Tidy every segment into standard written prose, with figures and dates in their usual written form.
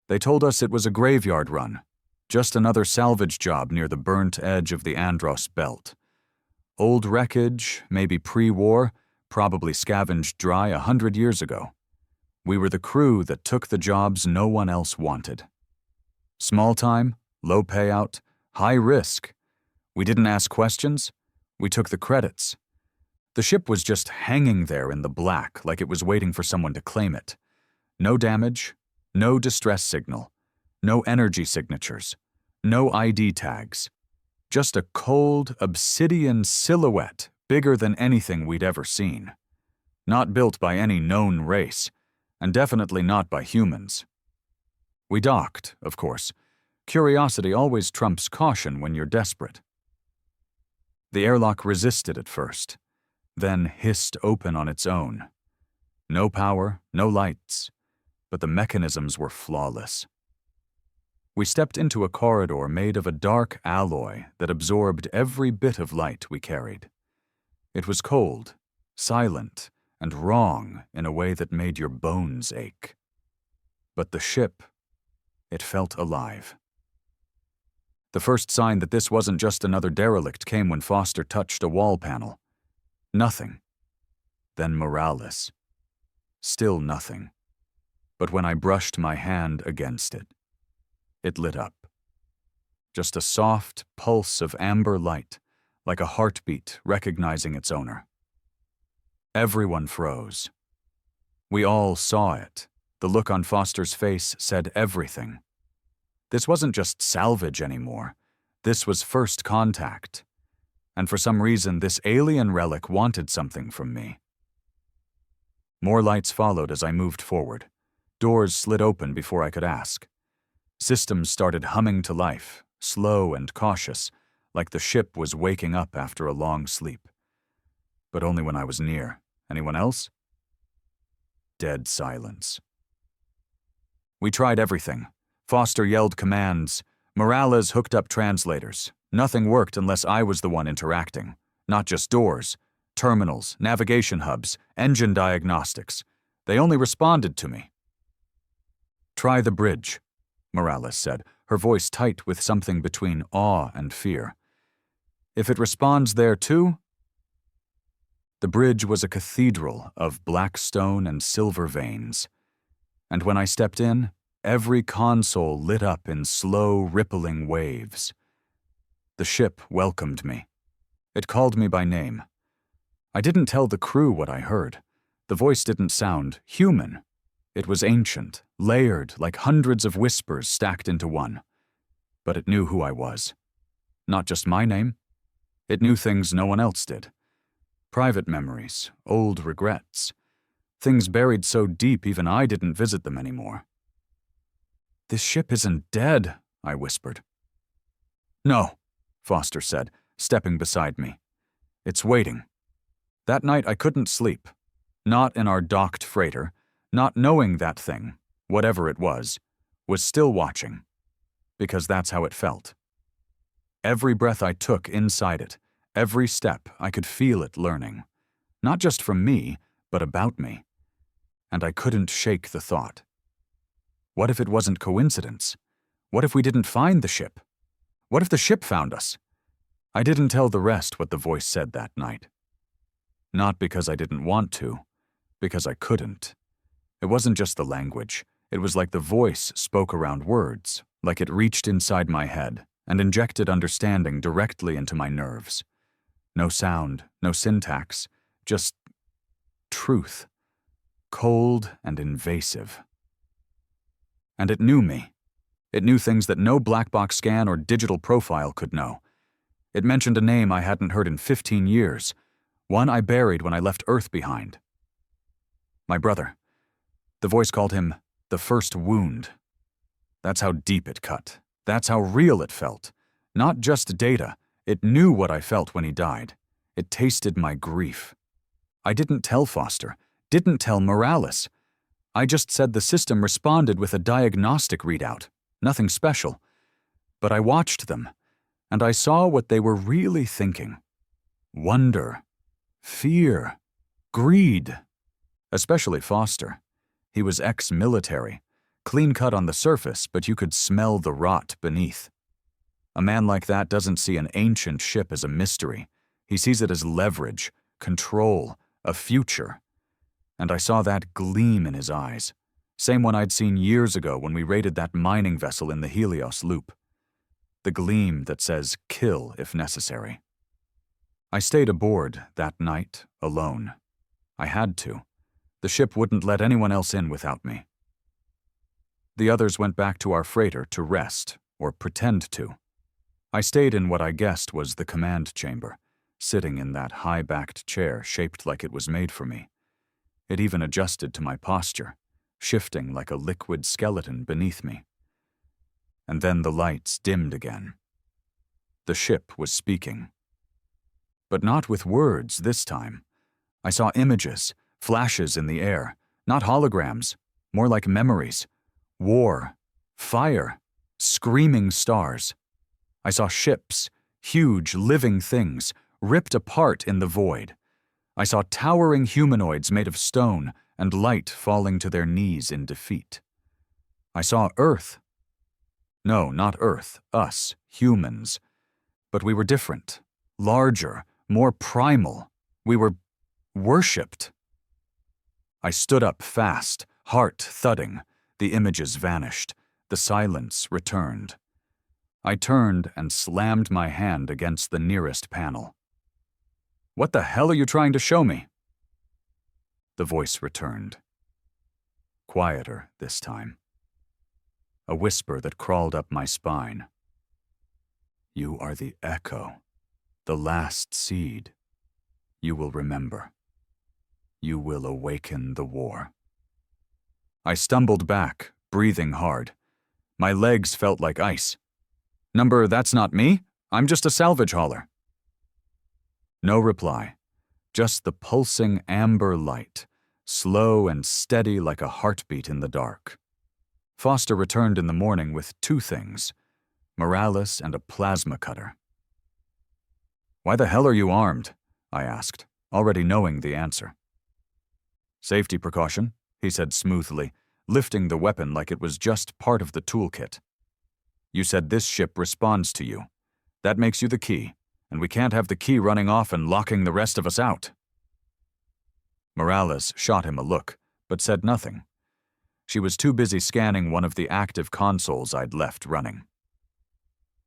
They told us it was a graveyard run, just another salvage job near the burnt edge of the Andros Belt. Old wreckage, maybe pre-war, probably scavenged dry 100 years ago. We were the crew that took the jobs no one else wanted. Small time, low payout, high risk. We didn't ask questions, we took the credits. The ship was just hanging there in the black like it was waiting for someone to claim it. No damage, no distress signal, no energy signatures, no ID tags. Just a cold, obsidian silhouette bigger than anything we'd ever seen. Not built by any known race, and definitely not by humans. We docked, of course. Curiosity always trumps caution when you're desperate. The airlock resisted at first, then hissed open on its own. No power, no lights, but the mechanisms were flawless. We stepped into a corridor made of a dark alloy that absorbed every bit of light we carried. It was cold, silent, and wrong in a way that made your bones ache. But the ship, it felt alive. The first sign that this wasn't just another derelict came when Foster touched a wall panel. Nothing. Then Morales. Still nothing. But when I brushed my hand against it, it lit up. Just a soft pulse of amber light, like a heartbeat recognizing its owner. Everyone froze. We all saw it. The look on Foster's face said everything. This wasn't just salvage anymore. This was first contact. And for some reason, this alien relic wanted something from me. More lights followed as I moved forward. Doors slid open before I could ask. Systems started humming to life, slow and cautious, like the ship was waking up after a long sleep. But only when I was near. Anyone else? Dead silence. We tried everything. Foster yelled commands. Morales hooked up translators. Nothing worked unless I was the one interacting. Not just doors, terminals, navigation hubs, engine diagnostics. They only responded to me. Try the bridge, Morales said, her voice tight with something between awe and fear. If it responds there too? The bridge was a cathedral of black stone and silver veins. And when I stepped in, every console lit up in slow, rippling waves. The ship welcomed me. It called me by name. I didn't tell the crew what I heard. The voice didn't sound human. It was ancient, layered like hundreds of whispers stacked into one. But it knew who I was. Not just my name. It knew things no one else did. Private memories, old regrets. Things buried so deep even I didn't visit them anymore. This ship isn't dead, I whispered. No, Foster said, stepping beside me. It's waiting. That night I couldn't sleep. Not in our docked freighter, not knowing that thing, whatever it was still watching. Because that's how it felt. Every breath I took inside it, every step I could feel it learning. Not just from me, but about me. And I couldn't shake the thought. What if it wasn't coincidence? What if we didn't find the ship? What if the ship found us? I didn't tell the rest what the voice said that night. Not because I didn't want to, because I couldn't. It wasn't just the language. It was like the voice spoke around words, like it reached inside my head and injected understanding directly into my nerves. No sound, no syntax, just truth. Cold and invasive. And it knew me. It knew things that no black box scan or digital profile could know. It mentioned a name I hadn't heard in 15 years, one I buried when I left Earth behind. My brother. The voice called him the first wound. That's how deep it cut. That's how real it felt. Not just data. It knew what I felt when he died. It tasted my grief. I didn't tell Foster. Didn't tell Morales. I just said the system responded with a diagnostic readout. Nothing special. But I watched them, and I saw what they were really thinking. Wonder. Fear. Greed. Especially Foster. He was ex-military. Clean cut on the surface, but you could smell the rot beneath. A man like that doesn't see an ancient ship as a mystery. He sees it as leverage, control, a future. And I saw that gleam in his eyes. Same one I'd seen years ago when we raided that mining vessel in the Helios Loop. The gleam that says kill if necessary. I stayed aboard that night alone. I had to. The ship wouldn't let anyone else in without me. The others went back to our freighter to rest, or pretend to. I stayed in what I guessed was the command chamber, sitting in that high-backed chair shaped like it was made for me. It even adjusted to my posture, shifting like a liquid skeleton beneath me. And then the lights dimmed again. The ship was speaking. But not with words this time. I saw images, flashes in the air, not holograms, more like memories. War, fire, screaming stars. I saw ships, huge living things, ripped apart in the void. I saw towering humanoids made of stone and light falling to their knees in defeat. I saw Earth. No, not Earth, us, humans. But we were different, larger, more primal. We were worshipped. I stood up fast, heart thudding. The images vanished. The silence returned. I turned and slammed my hand against the nearest panel. "What the hell are you trying to show me?" The voice returned. Quieter this time. A whisper that crawled up my spine. "You are the echo, the last seed. You will remember. You will awaken the war." I stumbled back, breathing hard. My legs felt like ice. "Number, that's not me. I'm just a salvage hauler." No reply, just the pulsing amber light, slow and steady like a heartbeat in the dark. Foster returned in the morning with 2 things, Morales and a plasma cutter. "Why the hell are you armed?" I asked, already knowing the answer. "Safety precaution," he said smoothly, lifting the weapon like it was just part of the toolkit. "You said this ship responds to you. That makes you the key, and we can't have the key running off and locking the rest of us out." Morales shot him a look, but said nothing. She was too busy scanning one of the active consoles I'd left running.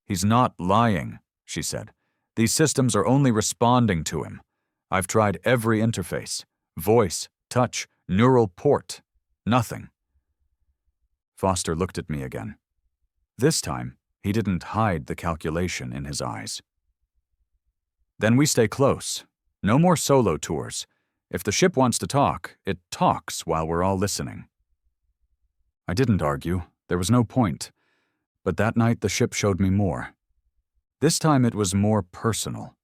"He's not lying," she said. "These systems are only responding to him. I've tried every interface, voice, touch, neural port. Nothing." Foster looked at me again. This time, he didn't hide the calculation in his eyes. "Then we stay close. No more solo tours. If the ship wants to talk, it talks while we're all listening." I didn't argue. There was no point. But that night the ship showed me more. This time it was more personal.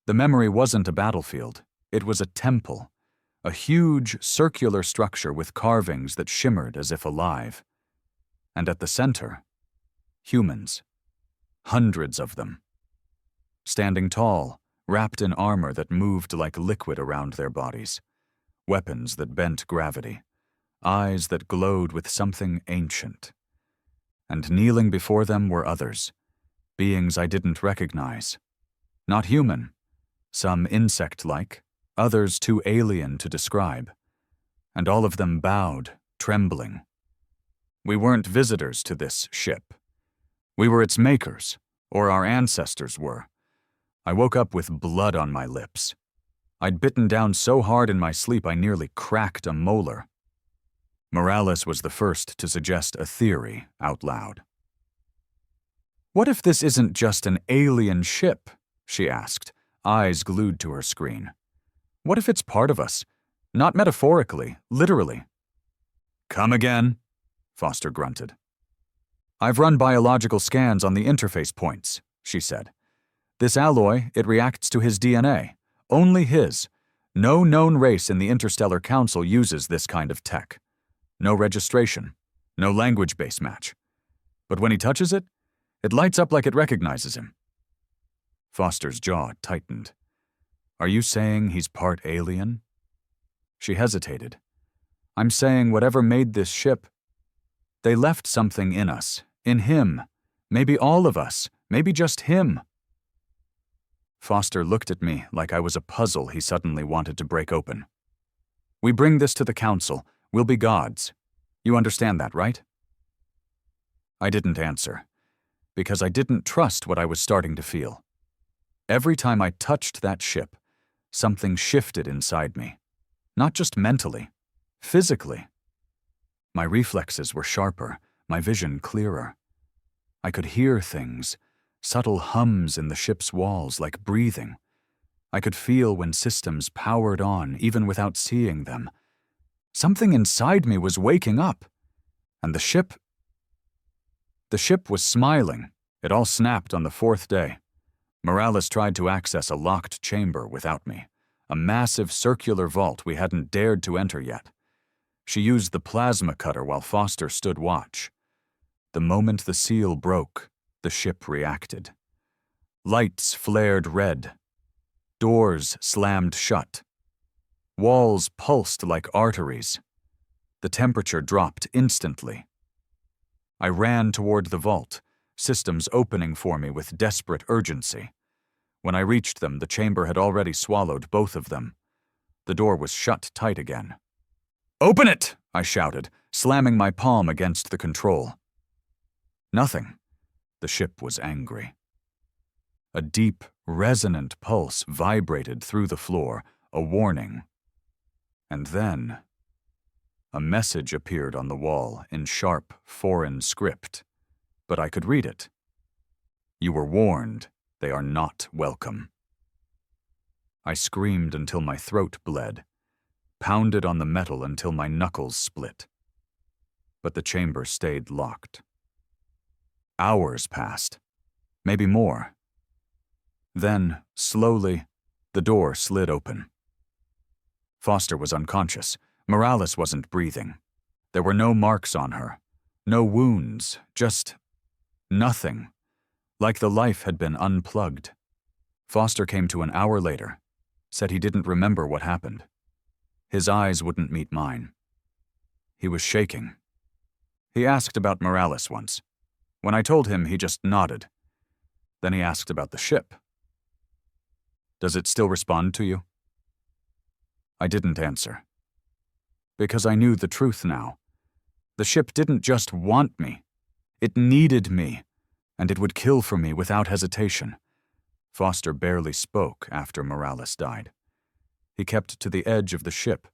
The memory wasn't a battlefield. It was a temple. A huge, circular structure with carvings that shimmered as if alive. And at the center, humans. Hundreds of them. Standing tall, wrapped in armor that moved like liquid around their bodies. Weapons that bent gravity. Eyes that glowed with something ancient. And kneeling before them were others. Beings I didn't recognize. Not human. Some insect-like. Others too alien to describe. And all of them bowed, trembling. We weren't visitors to this ship. We were its makers, or our ancestors were. I woke up with blood on my lips. I'd bitten down so hard in my sleep I nearly cracked a molar. Morales was the first to suggest a theory out loud. "What if this isn't just an alien ship?" she asked, eyes glued to her screen. "What if it's part of us? Not metaphorically, literally." "Come again?" Foster grunted. "I've run biological scans on the interface points," she said. "This alloy, it reacts to his DNA. Only his. No known race in the Interstellar Council uses this kind of tech. No registration. No language base match. But when he touches it, it lights up like it recognizes him." Foster's jaw tightened. "Are you saying he's part alien?" She hesitated. "I'm saying whatever made this ship..." They left something in us, in him, maybe all of us, maybe just him. Foster looked at me like I was a puzzle he suddenly wanted to break open. We bring this to the council. We'll be gods. You understand that, right? I didn't answer, because I didn't trust what I was starting to feel. Every time I touched that ship, something shifted inside me. Not just mentally, physically. My reflexes were sharper, my vision clearer. I could hear things, subtle hums in the ship's walls like breathing. I could feel when systems powered on even without seeing them. Something inside me was waking up. And the ship was smiling. It all snapped on the 4th day. Morales tried to access a locked chamber without me, a massive circular vault we hadn't dared to enter yet. She used the plasma cutter while Foster stood watch. The moment the seal broke, the ship reacted. Lights flared red. Doors slammed shut. Walls pulsed like arteries. The temperature dropped instantly. I ran toward the vault, systems opening for me with desperate urgency. When I reached them, the chamber had already swallowed both of them. The door was shut tight again. "Open it!" I shouted, slamming my palm against the control. Nothing. The ship was angry. A deep, resonant pulse vibrated through the floor, a warning. And then, a message appeared on the wall in sharp, foreign script, but I could read it. "You were warned. They are not welcome." I screamed until my throat bled, pounded on the metal until my knuckles split. But the chamber stayed locked. Hours passed, maybe more. Then, slowly, the door slid open. Foster was unconscious. Morales wasn't breathing. There were no marks on her, no wounds, just nothing, like the life had been unplugged. Foster came to an hour later, said he didn't remember what happened. His eyes wouldn't meet mine. He was shaking. He asked about Morales once. When I told him, he just nodded. Then he asked about the ship. "Does it still respond to you?" I didn't answer. Because I knew the truth now. The ship didn't just want me. It needed me, and it would kill for me without hesitation. Foster barely spoke after Morales died. He kept to the edge of the ship,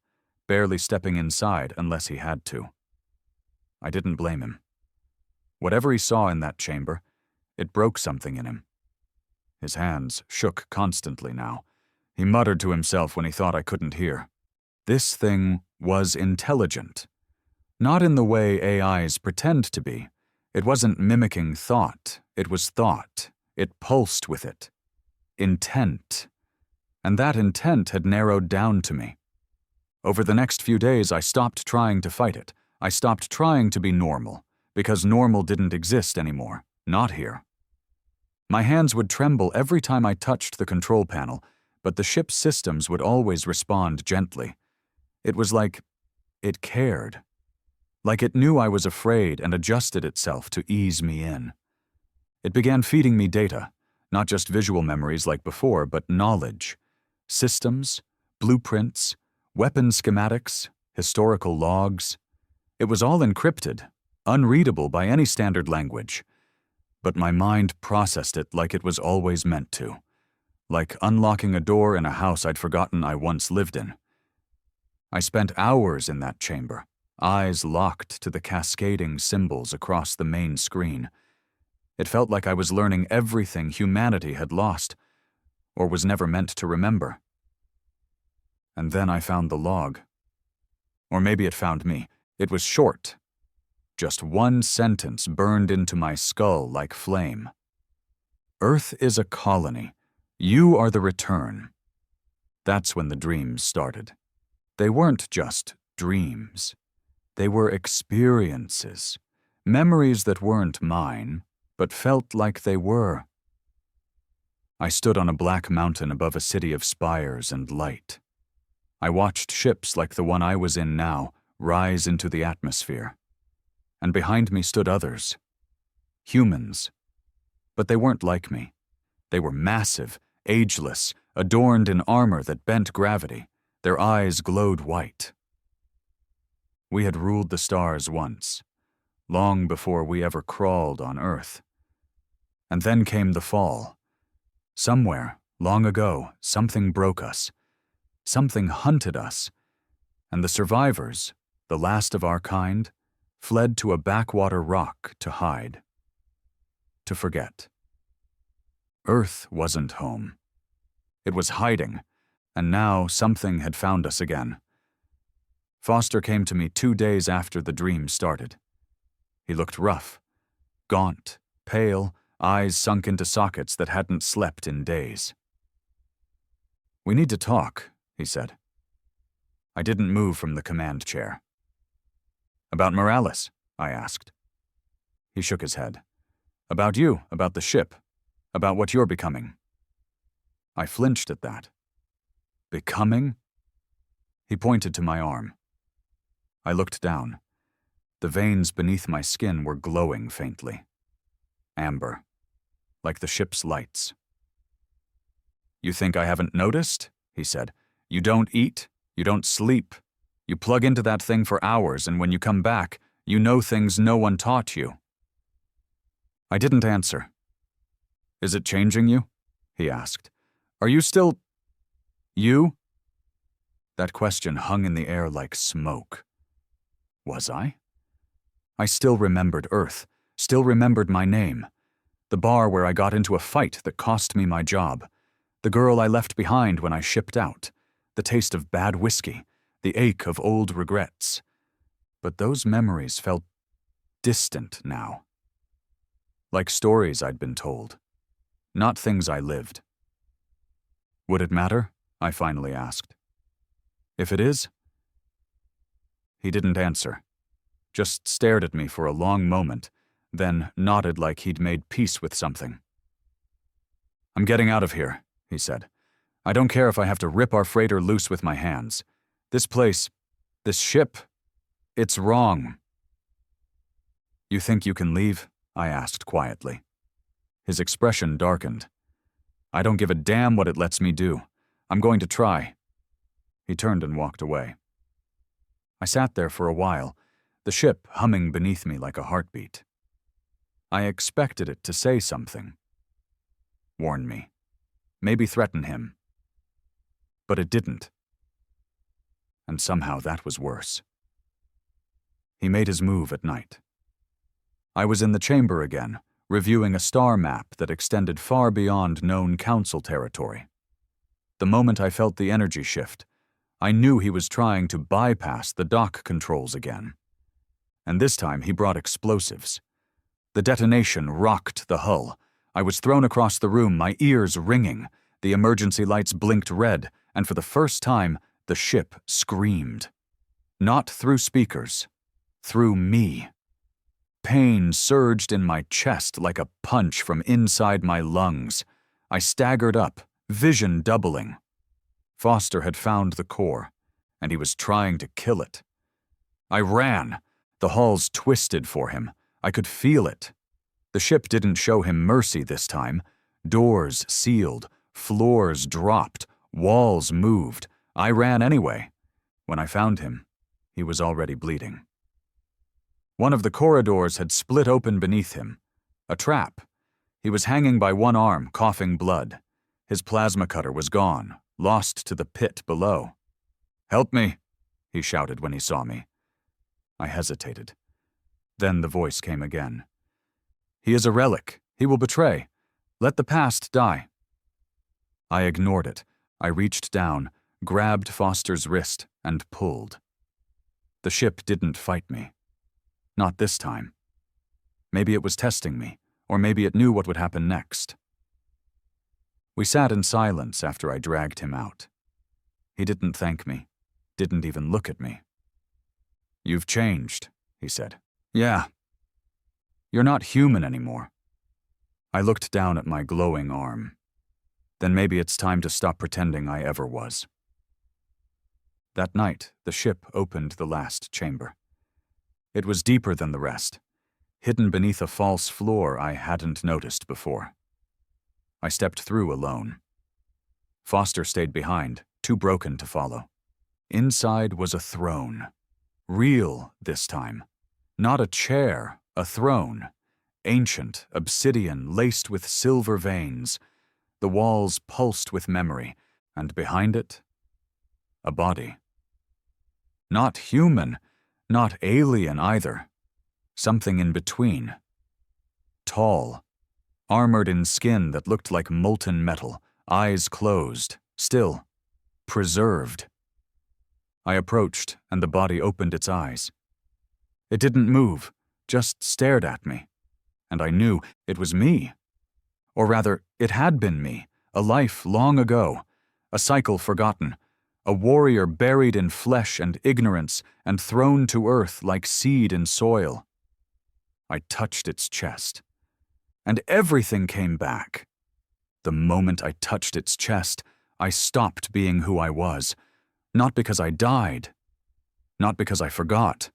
barely stepping inside unless he had to. I didn't blame him. Whatever he saw in that chamber, it broke something in him. His hands shook constantly now. He muttered to himself when he thought I couldn't hear. This thing was intelligent. Not in the way AIs pretend to be. It wasn't mimicking thought. It was thought. It pulsed with it. Intent. And that intent had narrowed down to me. Over the next few days, I stopped trying to fight it. I stopped trying to be normal, because normal didn't exist anymore. Not here. My hands would tremble every time I touched the control panel, but the ship's systems would always respond gently. It was like it cared. Like it knew I was afraid and adjusted itself to ease me in. It began feeding me data, not just visual memories like before, but knowledge. Systems, blueprints, weapon schematics, historical logs. It was all encrypted, unreadable by any standard language. But my mind processed it like it was always meant to. Like unlocking a door in a house I'd forgotten I once lived in. I spent hours in that chamber, eyes locked to the cascading symbols across the main screen. It felt like I was learning everything humanity had lost, or was never meant to remember. And then I found the log. Or maybe it found me. It was short. Just one sentence burned into my skull like flame. Earth is a colony. You are the return. That's when the dreams started. They weren't just dreams. They were experiences, memories that weren't mine, but felt like they were. I stood on a black mountain above a city of spires and light. I watched ships like the one I was in now rise into the atmosphere. and behind me stood others. Humans. But they weren't like me. They were massive, ageless, adorned in armor that bent gravity. Their eyes glowed white. We had ruled the stars once, long before we ever crawled on Earth. And then came the fall. Somewhere, long ago, something broke us. Something hunted us. And the survivors, the last of our kind, fled to a backwater rock to hide. To forget. Earth wasn't home. It was hiding, and now something had found us again. Foster came to me 2 days after the dream started. He looked rough, gaunt, pale, eyes sunk into sockets that hadn't slept in days. "We need to talk," he said. I didn't move from the command chair. "About Morales?" I asked. He shook his head. "About you, about the ship, about what you're becoming." I flinched at that. Becoming? He pointed to my arm. I looked down. The veins beneath my skin were glowing faintly. Amber, like the ship's lights. "You think I haven't noticed?" he said. "You don't eat, you don't sleep. You plug into that thing for hours, and when you come back, you know things no one taught you." I didn't answer. "Is it changing you?" he asked. "Are you still... you?" That question hung in the air like smoke. Was I? I still remembered Earth, still remembered my name. The bar where I got into a fight that cost me my job. The girl I left behind when I shipped out. The taste of bad whiskey. The ache of old regrets. But those memories felt distant now. Like stories I'd been told. Not things I lived. "Would it matter?" I finally asked. "If it is?" He didn't answer, just stared at me for a long moment, then nodded like he'd made peace with something. "I'm getting out of here," he said. "I don't care if I have to rip our freighter loose with my hands. This place, this ship, it's wrong." "You think you can leave?" I asked quietly. His expression darkened. "I don't give a damn what it lets me do. I'm going to try." He turned and walked away. I sat there for a while, the ship humming beneath me like a heartbeat. I expected it to say something. Warn me. Maybe threaten him. But it didn't. And somehow that was worse. He made his move at night. I was in the chamber again, reviewing a star map that extended far beyond known council territory. The moment I felt the energy shift, I knew he was trying to bypass the dock controls again. And this time he brought explosives. The detonation rocked the hull. I was thrown across the room, my ears ringing. The emergency lights blinked red, and for the first time, the ship screamed. Not through speakers, through me. Pain surged in my chest like a punch from inside my lungs. I staggered up, vision doubling. Foster had found the core, and he was trying to kill it. I ran. The hulls twisted for him. I could feel it. The ship didn't show him mercy this time. Doors sealed, floors dropped, walls moved. I ran anyway. When I found him, he was already bleeding. One of the corridors had split open beneath him. A trap. He was hanging by one arm, coughing blood. His plasma cutter was gone, lost to the pit below. "Help me," he shouted when he saw me. I hesitated. Then the voice came again. "He is a relic. He will betray. Let the past die." I ignored it. I reached down, grabbed Foster's wrist, and pulled. The ship didn't fight me. Not this time. Maybe it was testing me, or maybe it knew what would happen next. We sat in silence after I dragged him out. He didn't thank me, didn't even look at me. "You've changed," he said. "Yeah. You're not human anymore." I looked down at my glowing arm. Then maybe it's time to stop pretending I ever was. That night, the ship opened the last chamber. It was deeper than the rest, hidden beneath a false floor I hadn't noticed before. I stepped through alone. Foster stayed behind, too broken to follow. Inside was a throne. Real this time. Not a chair, a throne. Ancient, obsidian, laced with silver veins. The walls pulsed with memory, and behind it, a body. Not human, not alien either. Something in between. Tall, armored in skin that looked like molten metal, eyes closed, still, preserved. I approached, and the body opened its eyes. It didn't move, just stared at me. And I knew it was me. Or rather, it had been me, a life long ago, a cycle forgotten, a warrior buried in flesh and ignorance and thrown to earth like seed in soil. I touched its chest, and everything came back. The moment I touched its chest, I stopped being who I was, not because I died, not because I forgot,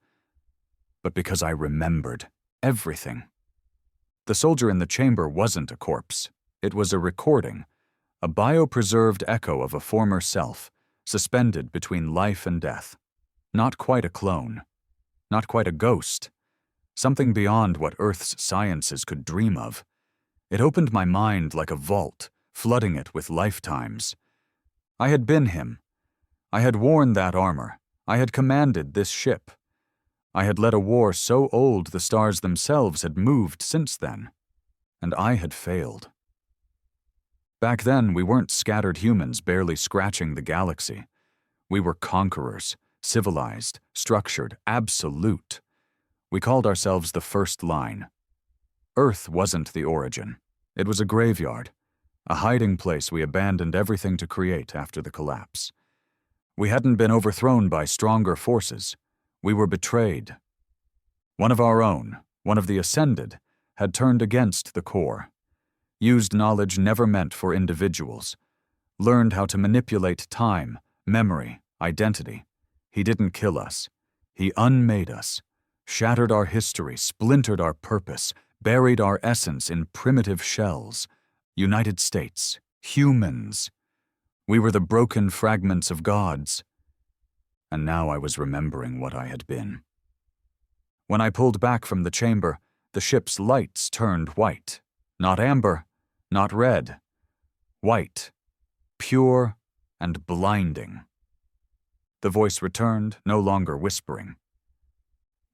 but because I remembered everything. The soldier in the chamber wasn't a corpse. It was a recording, a biopreserved echo of a former self, suspended between life and death. Not quite a clone, not quite a ghost, something beyond what Earth's sciences could dream of. It opened my mind like a vault, flooding it with lifetimes. I had been him. I had worn that armor. I had commanded this ship. I had led a war so old the stars themselves had moved since then, and I had failed. Back then, we weren't scattered humans barely scratching the galaxy. We were conquerors, civilized, structured, absolute. We called ourselves the First Line. Earth wasn't the origin. It was a graveyard, a hiding place we abandoned everything to create after the collapse. We hadn't been overthrown by stronger forces. We were betrayed. One of our own, one of the Ascended, had turned against the core, used knowledge never meant for individuals, learned how to manipulate time, memory, identity. He didn't kill us. He unmade us, shattered our history, splintered our purpose, buried our essence in primitive shells. United States, humans. We were the broken fragments of gods. And now I was remembering what I had been. When I pulled back from the chamber, the ship's lights turned white. Not amber, not red. White, pure and blinding. The voice returned, no longer whispering.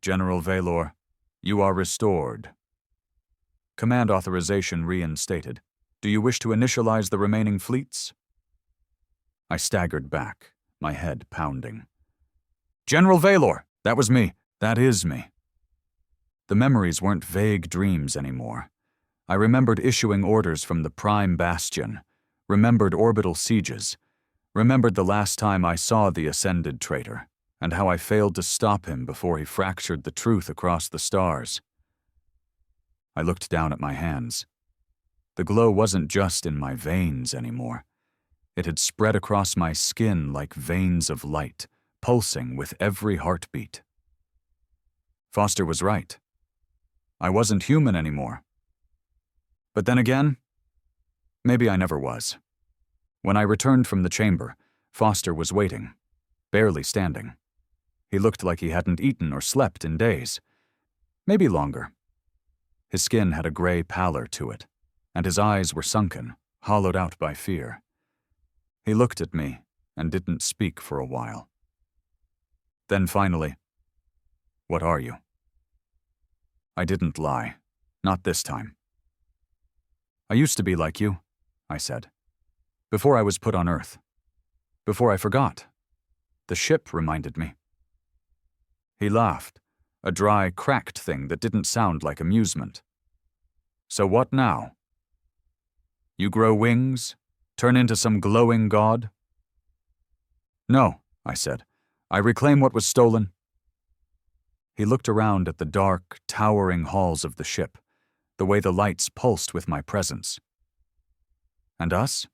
General Valor, you are restored. Command authorization reinstated. Do you wish to initialize the remaining fleets? I staggered back, my head pounding. General Valor! That was me. That is me. The memories weren't vague dreams anymore. I remembered issuing orders from the Prime Bastion, remembered orbital sieges, remembered the last time I saw the Ascended traitor, and how I failed to stop him before he fractured the truth across the stars. I looked down at my hands. The glow wasn't just in my veins anymore. It had spread across my skin like veins of light, pulsing with every heartbeat. Foster was right. I wasn't human anymore. But then again, maybe I never was. When I returned from the chamber, Foster was waiting, barely standing. He looked like he hadn't eaten or slept in days. Maybe longer. His skin had a gray pallor to it, and his eyes were sunken, hollowed out by fear. He looked at me and didn't speak for a while. Then finally, "What are you?" I didn't lie. Not this time. "I used to be like you," I said. "Before I was put on Earth. Before I forgot. The ship reminded me." He laughed, a dry, cracked thing that didn't sound like amusement. "So what now? You grow wings? Turn into some glowing god?" "No," I said. "I reclaim what was stolen." He looked around at the dark, towering halls of the ship, the way the lights pulsed with my presence. "And us?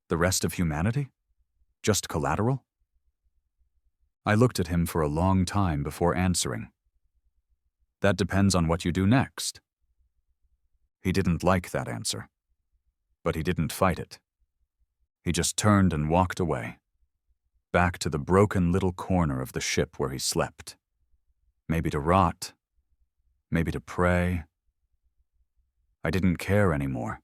The rest of humanity? Just collateral?" I looked at him for a long time before answering. That depends on what you do next. He didn't like that answer, but he didn't fight it. He just turned and walked away, back to the broken little corner of the ship where he slept. Maybe to rot, maybe to pray. I didn't care anymore.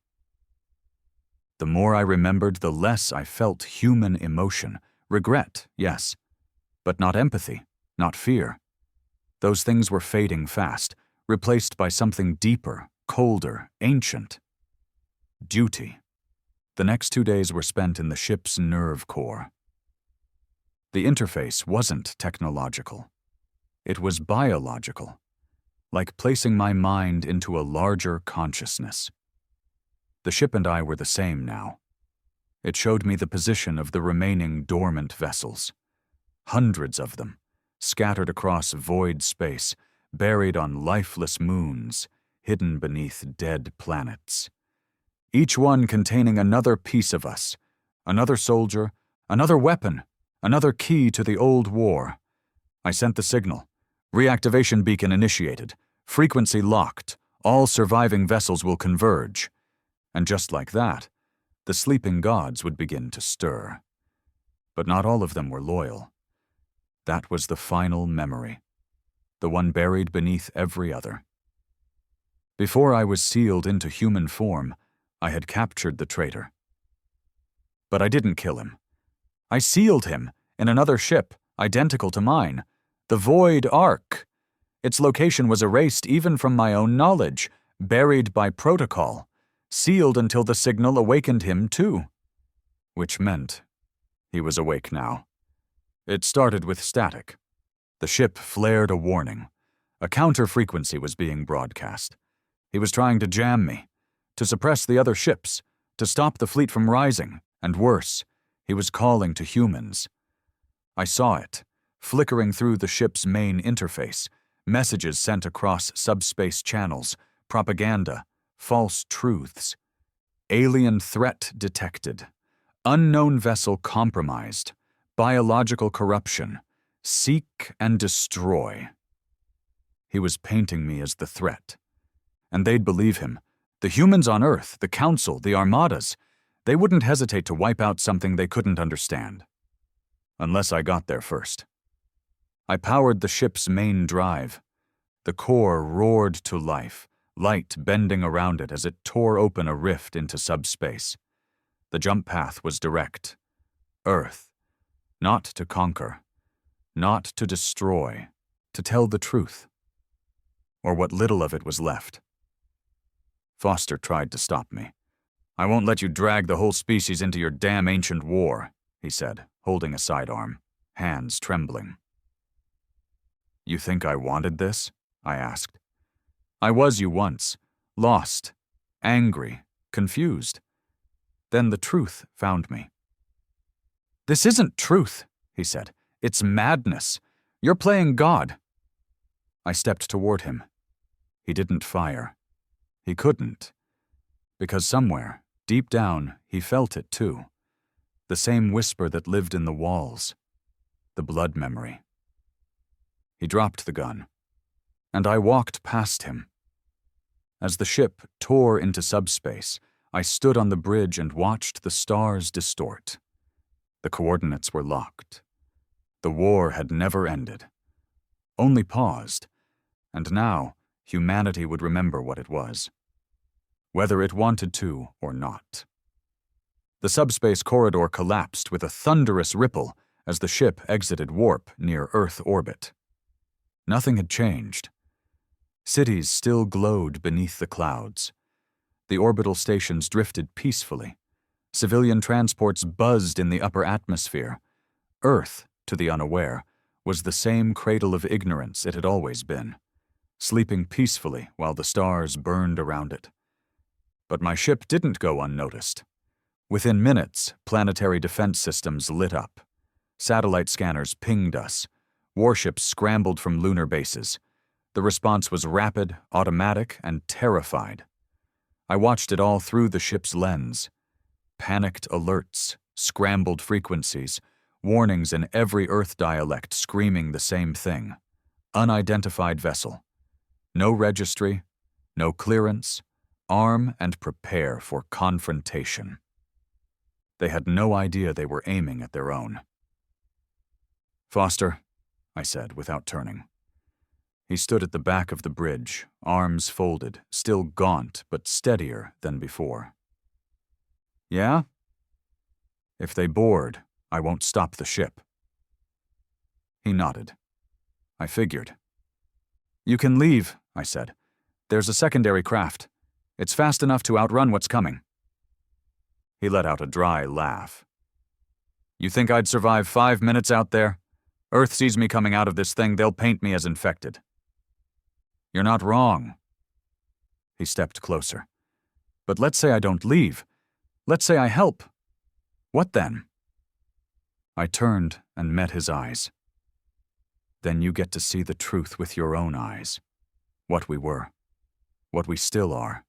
The more I remembered, the less I felt human emotion. Regret, yes, but not empathy, not fear. Those things were fading fast, replaced by something deeper, colder, ancient. Duty. The next 2 days were spent in the ship's nerve core. The interface wasn't technological. It was biological, like placing my mind into a larger consciousness. The ship and I were the same now. It showed me the position of the remaining dormant vessels. Hundreds of them, scattered across void space, buried on lifeless moons, hidden beneath dead planets. Each one containing another piece of us, another soldier, another weapon, another key to the old war. I sent the signal. Reactivation beacon initiated. Frequency locked. All surviving vessels will converge. And just like that, the sleeping gods would begin to stir. But not all of them were loyal. That was the final memory, the one buried beneath every other. Before I was sealed into human form, I had captured the traitor. But I didn't kill him. I sealed him in another ship, identical to mine, the Void Ark. Its location was erased even from my own knowledge, buried by protocol, sealed until the signal awakened him too. Which meant he was awake now. It started with static. The ship flared a warning. A counter-frequency was being broadcast. He was trying to jam me, to suppress the other ships, to stop the fleet from rising, and worse, he was calling to humans. I saw it, flickering through the ship's main interface, messages sent across subspace channels, propaganda, false truths. Alien threat detected. Unknown vessel compromised. Biological corruption. Seek and destroy. He was painting me as the threat. And they'd believe him. The humans on Earth, the Council, the Armadas, they wouldn't hesitate to wipe out something they couldn't understand. Unless I got there first. I powered the ship's main drive. The core roared to life, light bending around it as it tore open a rift into subspace. The jump path was direct. Earth. Not to conquer. Not to destroy. To tell the truth. Or what little of it was left. Foster tried to stop me. "I won't let you drag the whole species into your damn ancient war," he said, holding a sidearm, hands trembling. "You think I wanted this?" I asked. "I was you once, lost, angry, confused. Then the truth found me." "This isn't truth," he said. "It's madness. You're playing God." I stepped toward him. He didn't fire. He couldn't. Because somewhere, deep down, he felt it too. The same whisper that lived in the walls. The blood memory. He dropped the gun. And I walked past him. As the ship tore into subspace, I stood on the bridge and watched the stars distort. The coordinates were locked. The war had never ended. Only paused. And now, humanity would remember what it was. Whether it wanted to or not. The subspace corridor collapsed with a thunderous ripple as the ship exited warp near Earth orbit. Nothing had changed. Cities still glowed beneath the clouds. The orbital stations drifted peacefully. Civilian transports buzzed in the upper atmosphere. Earth, to the unaware, was the same cradle of ignorance it had always been, sleeping peacefully while the stars burned around it. But my ship didn't go unnoticed. Within minutes, planetary defense systems lit up. Satellite scanners pinged us. Warships scrambled from lunar bases. The response was rapid, automatic, and terrified. I watched it all through the ship's lens. Panicked alerts, scrambled frequencies, warnings in every Earth dialect screaming the same thing. Unidentified vessel. No registry, no clearance. Arm and prepare for confrontation. They had no idea they were aiming at their own. "Foster," I said without turning. He stood at the back of the bridge, arms folded, still gaunt but steadier than before. "Yeah? If they board, I won't stop the ship." He nodded. I figured. "You can leave," I said. "There's a secondary craft. It's fast enough to outrun what's coming." He let out a dry laugh. "You think I'd survive 5 minutes out there? Earth sees me coming out of this thing, they'll paint me as infected." "You're not wrong." He stepped closer. "But let's say I don't leave. Let's say I help. What then?" I turned and met his eyes. "Then you get to see the truth with your own eyes. What we were. What we still are."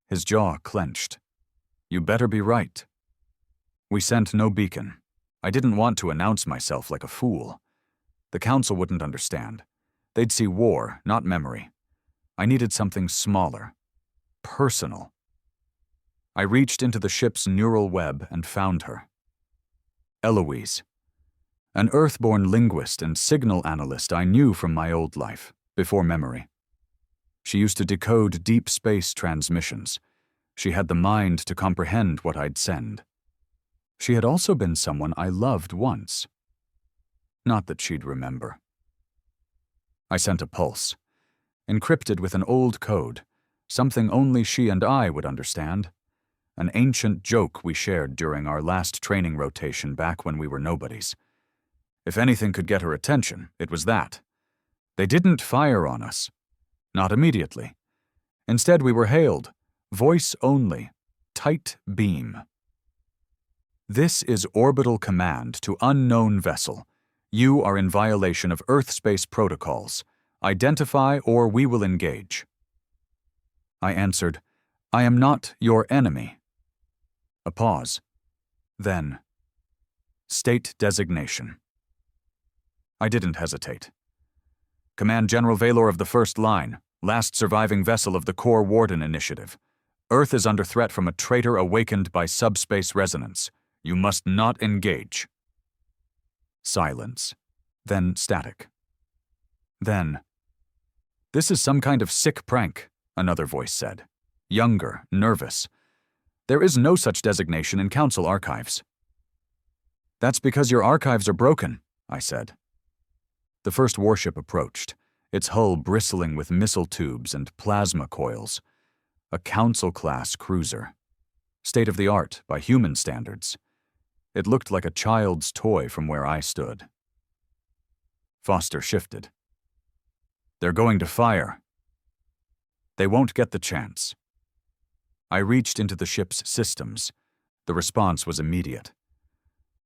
His jaw clenched. "You better be right." We sent no beacon. I didn't want to announce myself like a fool. The council wouldn't understand. They'd see war, not memory. I needed something smaller. Personal. I reached into the ship's neural web and found her. Eloise. An Earthborn linguist and signal analyst I knew from my old life, before memory. She used to decode deep space transmissions. She had the mind to comprehend what I'd send. She had also been someone I loved once. Not that she'd remember. I sent a pulse, encrypted with an old code, something only she and I would understand, an ancient joke we shared during our last training rotation back when we were nobodies. If anything could get her attention, it was that. They didn't fire on us. Not immediately. Instead, we were hailed, voice only, tight beam. "This is orbital command to unknown vessel. You are in violation of Earth space protocols. Identify or we will engage." I answered, "I am not your enemy." A pause. Then, "State designation." I didn't hesitate. "Command General Valor of the First Line, last surviving vessel of the Core Warden Initiative. Earth is under threat from a traitor awakened by subspace resonance. You must not engage." Silence. Then static. Then, "This is some kind of sick prank," another voice said. Younger, nervous. "There is no such designation in Council archives." "That's because your archives are broken," I said. The first warship approached, its hull bristling with missile tubes and plasma coils. A Council-class cruiser. State-of-the-art by human standards. It looked like a child's toy from where I stood. Foster shifted. "They're going to fire." "They won't get the chance." I reached into the ship's systems. The response was immediate.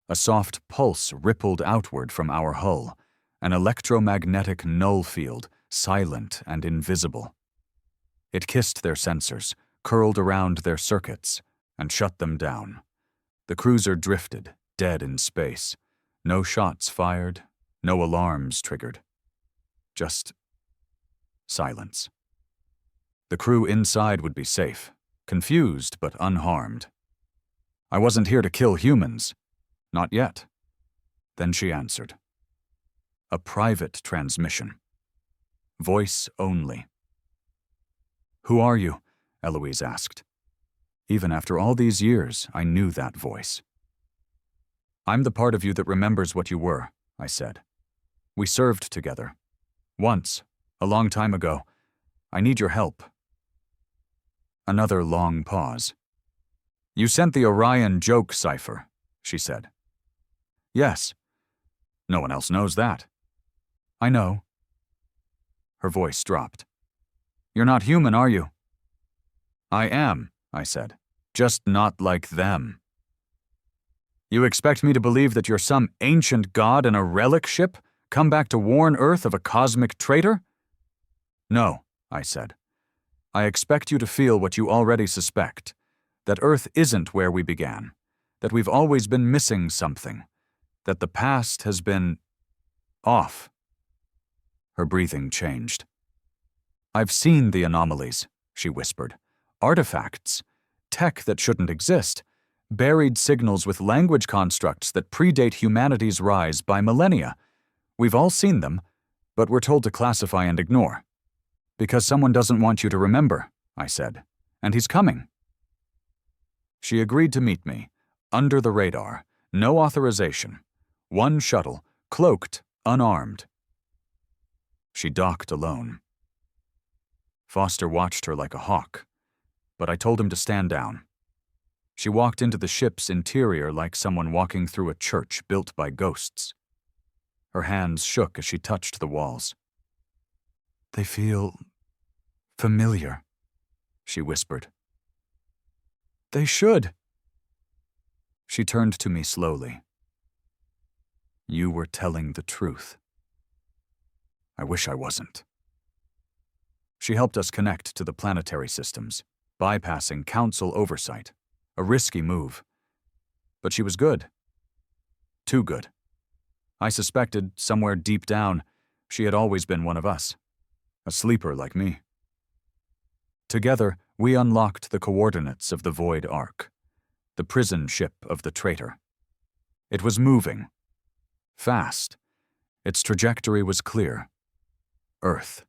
A soft pulse rippled outward from our hull, an electromagnetic null field, silent and invisible. It kissed their sensors, curled around their circuits, and shut them down. The cruiser drifted, dead in space. No shots fired, no alarms triggered. Just silence. The crew inside would be safe, confused but unharmed. I wasn't here to kill humans. Not yet. Then she answered. A private transmission. Voice only. "Who are you?" Eloise asked. Even after all these years, I knew that voice. "I'm the part of you that remembers what you were," I said. "We served together. Once, a long time ago. I need your help." Another long pause. "You sent the Orion joke cipher," she said. "Yes. No one else knows that." "I know." Her voice dropped. "You're not human, are you?" "I am," I said. "Just not like them." "You expect me to believe that you're some ancient god in a relic ship, come back to warn Earth of a cosmic traitor?" "No," I said. "I expect you to feel what you already suspect, that Earth isn't where we began, that we've always been missing something, that the past has been off. Her breathing changed. I've seen the anomalies, she whispered. Artifacts, tech that shouldn't exist, buried signals with language constructs that predate humanity's rise by millennia. We've all seen them, but we're told to classify and ignore. Because someone doesn't want you to remember, I said, and he's coming. She agreed to meet me, under the radar, no authorization, one shuttle, cloaked, unarmed. She docked alone. Foster watched her like a hawk, but I told him to stand down. She walked into the ship's interior like someone walking through a church built by ghosts. Her hands shook as she touched the walls. They feel familiar, she whispered. They should. She turned to me slowly. You were telling the truth. I wish I wasn't. She helped us connect to the planetary systems, bypassing council oversight, a risky move. But she was good. Too good. I suspected, somewhere deep down, she had always been one of us, a sleeper like me. Together, we unlocked the coordinates of the Void Ark, the prison ship of the traitor. It was moving. Fast. Its trajectory was clear. Earth.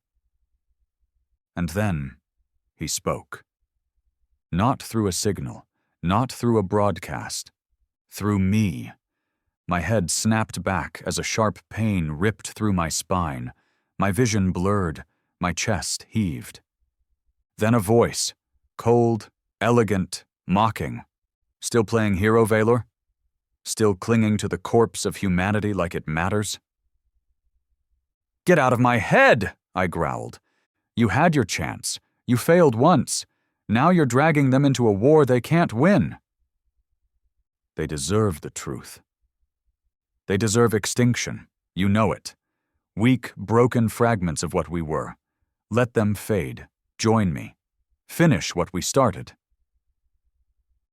And then, he spoke. Not through a signal, not through a broadcast. Through me. My head snapped back as a sharp pain ripped through my spine. My vision blurred, my chest heaved. Then a voice, cold, elegant, mocking. Still playing hero Valor? Still clinging to the corpse of humanity like it matters? Get out of my head, I growled. You had your chance. You failed once. Now you're dragging them into a war they can't win. They deserve the truth. They deserve extinction. You know it. Weak, broken fragments of what we were. Let them fade. Join me. Finish what we started.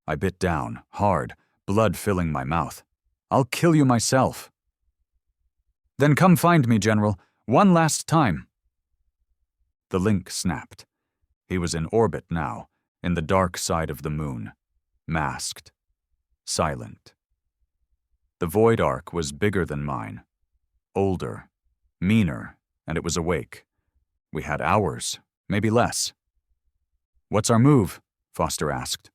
I bit down, hard, blood filling my mouth. I'll kill you myself. Then come find me, General. One last time. The link snapped. He was in orbit now, in the dark side of the moon. Masked. Silent. The Void Ark was bigger than mine. Older. Meaner, and it was awake. We had hours, maybe less. What's our move? Foster asked.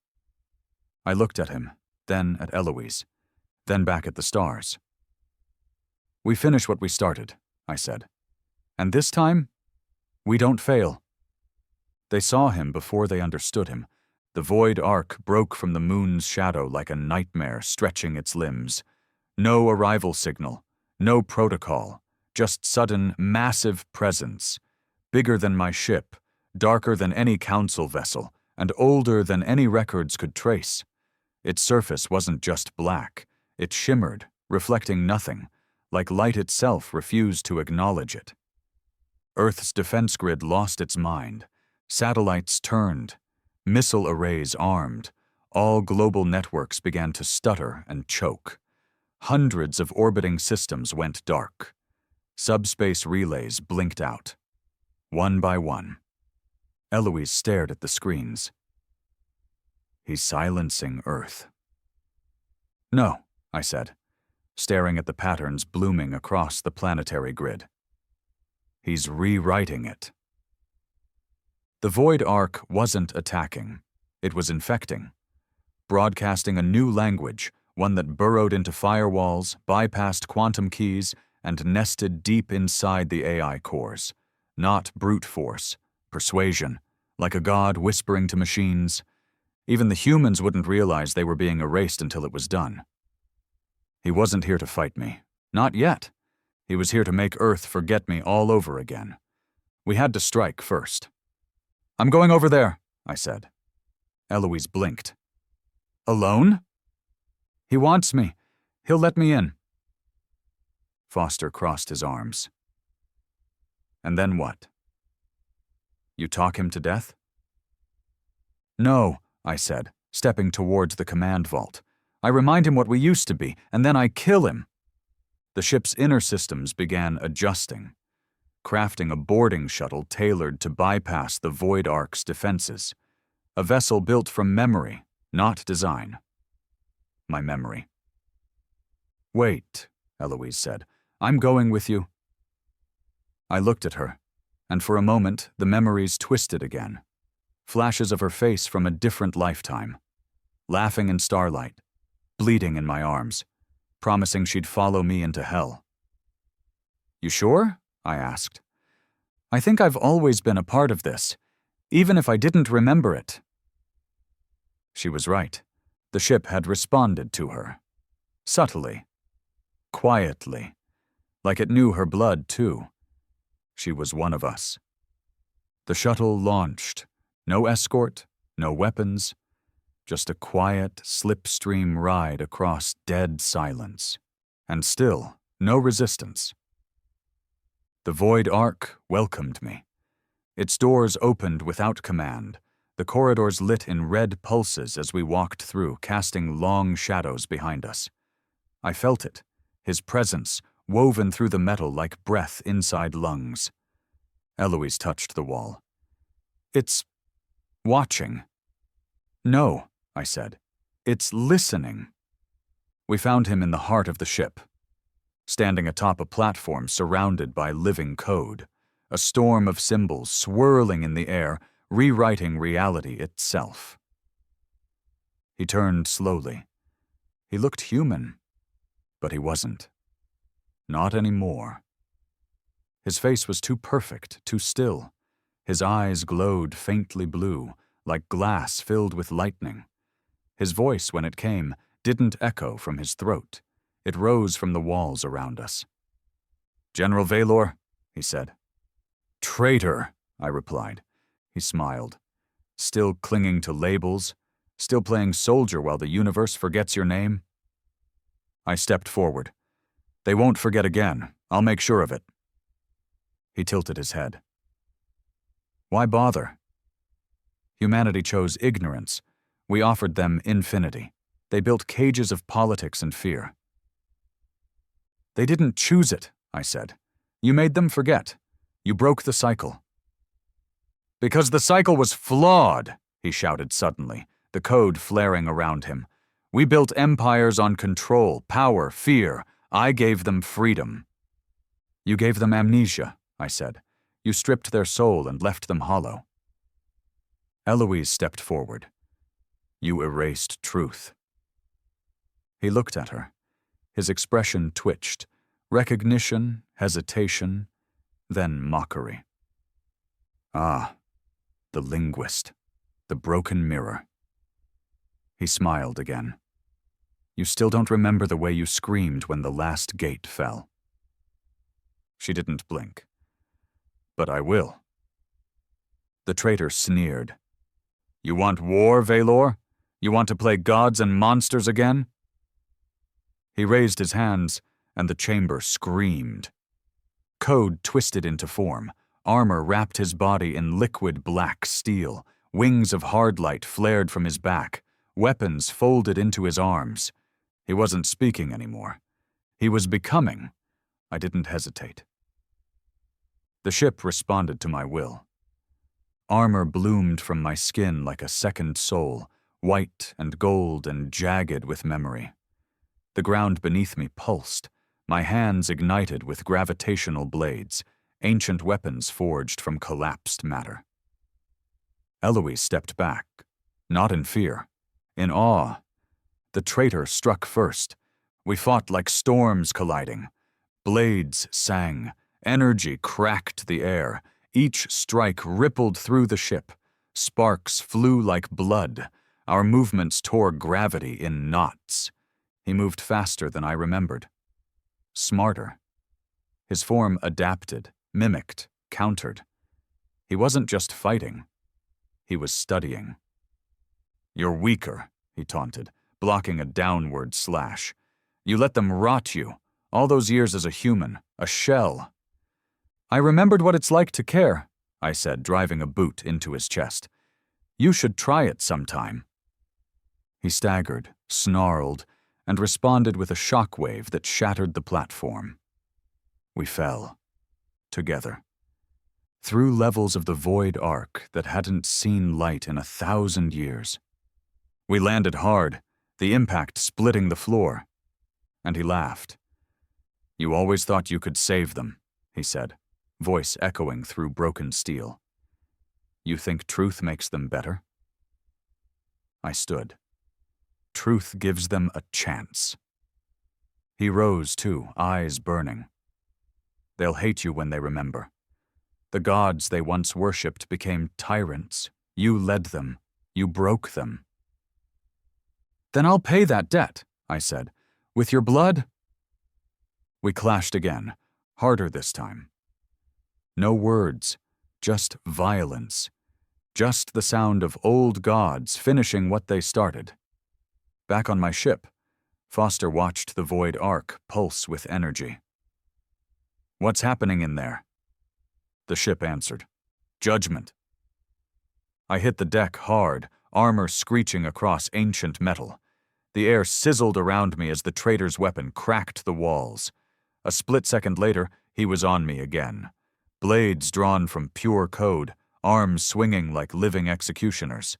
I looked at him, then at Eloise, then back at the stars. We finish what we started, I said. And this time, we don't fail. They saw him before they understood him. The Void Ark broke from the moon's shadow like a nightmare stretching its limbs. No arrival signal, no protocol, just sudden, massive presence. Bigger than my ship, darker than any council vessel, and older than any records could trace. Its surface wasn't just black. It shimmered, reflecting nothing, like light itself refused to acknowledge it. Earth's defense grid lost its mind. Satellites turned. Missile arrays armed. All global networks began to stutter and choke. Hundreds of orbiting systems went dark. Subspace relays blinked out. One by one. Eloise stared at the screens. He's silencing Earth. No, I said, staring at the patterns blooming across the planetary grid. He's rewriting it. The Void Ark wasn't attacking. It was infecting. Broadcasting a new language, one that burrowed into firewalls, bypassed quantum keys, and nested deep inside the AI cores. Not brute force, persuasion, like a god whispering to machines. Even the humans wouldn't realize they were being erased until it was done. He wasn't here to fight me. Not yet. He was here to make Earth forget me all over again. We had to strike first. I'm going over there, I said. Eloise blinked. Alone? He wants me. He'll let me in. Foster crossed his arms. And then what? You talk him to death? No, I said, stepping towards the command vault. I remind him what we used to be, and then I kill him. The ship's inner systems began adjusting, crafting a boarding shuttle tailored to bypass the Void Ark's defenses. A vessel built from memory, not design. My memory. "Wait," Eloise said. "I'm going with you." I looked at her, and for a moment the memories twisted again. Flashes of her face from a different lifetime. Laughing in starlight, bleeding in my arms, promising she'd follow me into hell. "You sure?" I asked. "I think I've always been a part of this, even if I didn't remember it." She was right. The ship had responded to her. Subtly. Quietly. Like it knew her blood, too. She was one of us. The shuttle launched. No escort, no weapons, just a quiet, slipstream ride across dead silence. And still, no resistance. The Void Ark welcomed me. Its doors opened without command. The corridors lit in red pulses as we walked through, casting long shadows behind us. I felt it, his presence, woven through the metal like breath inside lungs. Eloise touched the wall. "It's watching." "No," I said. "It's listening." We found him in the heart of the ship, standing atop a platform surrounded by living code, a storm of symbols swirling in the air, rewriting reality itself. He turned slowly. He looked human, but he wasn't. Not anymore. His face was too perfect, too still. His eyes glowed faintly blue, like glass filled with lightning. His voice, when it came, didn't echo from his throat. It rose from the walls around us. "General Valor," he said. "Traitor," I replied. He smiled. "Still clinging to labels? Still playing soldier while the universe forgets your name?" I stepped forward. "They won't forget again. I'll make sure of it." He tilted his head. "Why bother? Humanity chose ignorance. We offered them infinity. They built cages of politics and fear." "They didn't choose it," I said. "You made them forget. You broke the cycle." "Because the cycle was flawed," he shouted suddenly, the code flaring around him. "We built empires on control, power, fear. I gave them freedom." "You gave them amnesia," I said. "You stripped their soul and left them hollow." Eloise stepped forward. "You erased truth." He looked at her. His expression twitched. Recognition, hesitation, then mockery. "Ah, the linguist, the broken mirror." He smiled again. "You still don't remember the way you screamed when the last gate fell." She didn't blink. "But I will." The traitor sneered. "You want war, Valor? You want to play gods and monsters again?" He raised his hands, and the chamber screamed. Code twisted into form. Armor wrapped his body in liquid black steel. Wings of hard light flared from his back. Weapons folded into his arms. He wasn't speaking anymore. He was becoming. I didn't hesitate. The ship responded to my will. Armor bloomed from my skin like a second soul, white and gold and jagged with memory. The ground beneath me pulsed. My hands ignited with gravitational blades, ancient weapons forged from collapsed matter. Eloise stepped back, not in fear, in awe. The traitor struck first. We fought like storms colliding. Blades sang, energy cracked the air. Each strike rippled through the ship. Sparks flew like blood. Our movements tore gravity in knots. He moved faster than I remembered. Smarter. His form adapted, mimicked, countered. He wasn't just fighting. He was studying. "You're weaker," he taunted, blocking a downward slash. "You let them rot you, all those years as a human, a shell." "I remembered what it's like to care," I said, driving a boot into his chest. "You should try it sometime." He staggered, snarled, and responded with a shockwave that shattered the platform. We fell. Together. Through levels of the void arc that hadn't seen light in 1,000 years. We landed hard, the impact splitting the floor. And he laughed. "You always thought you could save them," he said, voice echoing through broken steel. "You think truth makes them better?" I stood. Truth gives them a chance. He rose, too, eyes burning. "They'll hate you when they remember. The gods they once worshipped became tyrants. You led them. You broke them." "Then I'll pay that debt," I said. "With your blood?" We clashed again, harder this time. No words, just violence. Just the sound of old gods finishing what they started. Back on my ship, Foster watched the void arc pulse with energy. "What's happening in there?" The ship answered. "Judgment." I hit the deck hard, armor screeching across ancient metal. The air sizzled around me as the traitor's weapon cracked the walls. A split second later, he was on me again. Blades drawn from pure code, arms swinging like living executioners.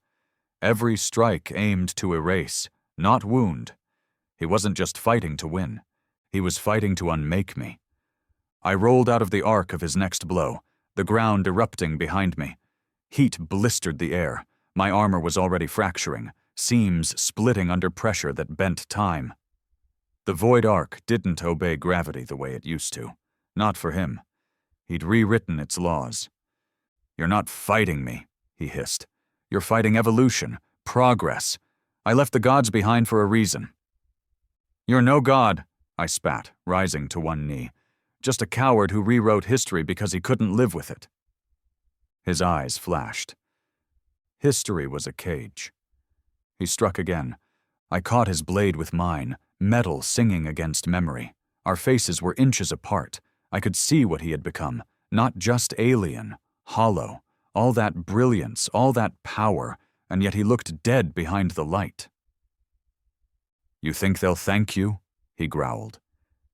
Every strike aimed to erase, not wound. He wasn't just fighting to win. He was fighting to unmake me. I rolled out of the arc of his next blow, the ground erupting behind me. Heat blistered the air. My armor was already fracturing, seams splitting under pressure that bent time. The void arc didn't obey gravity the way it used to. Not for him. He'd rewritten its laws. "You're not fighting me," he hissed. "You're fighting evolution, progress. I left the gods behind for a reason." "You're no god," I spat, rising to one knee. "Just a coward who rewrote history because he couldn't live with it." His eyes flashed. History was a cage. He struck again. I caught his blade with mine, metal singing against memory. Our faces were inches apart. I could see what he had become, not just alien, hollow, all that brilliance, all that power, and yet he looked dead behind the light. "You think they'll thank you?" he growled.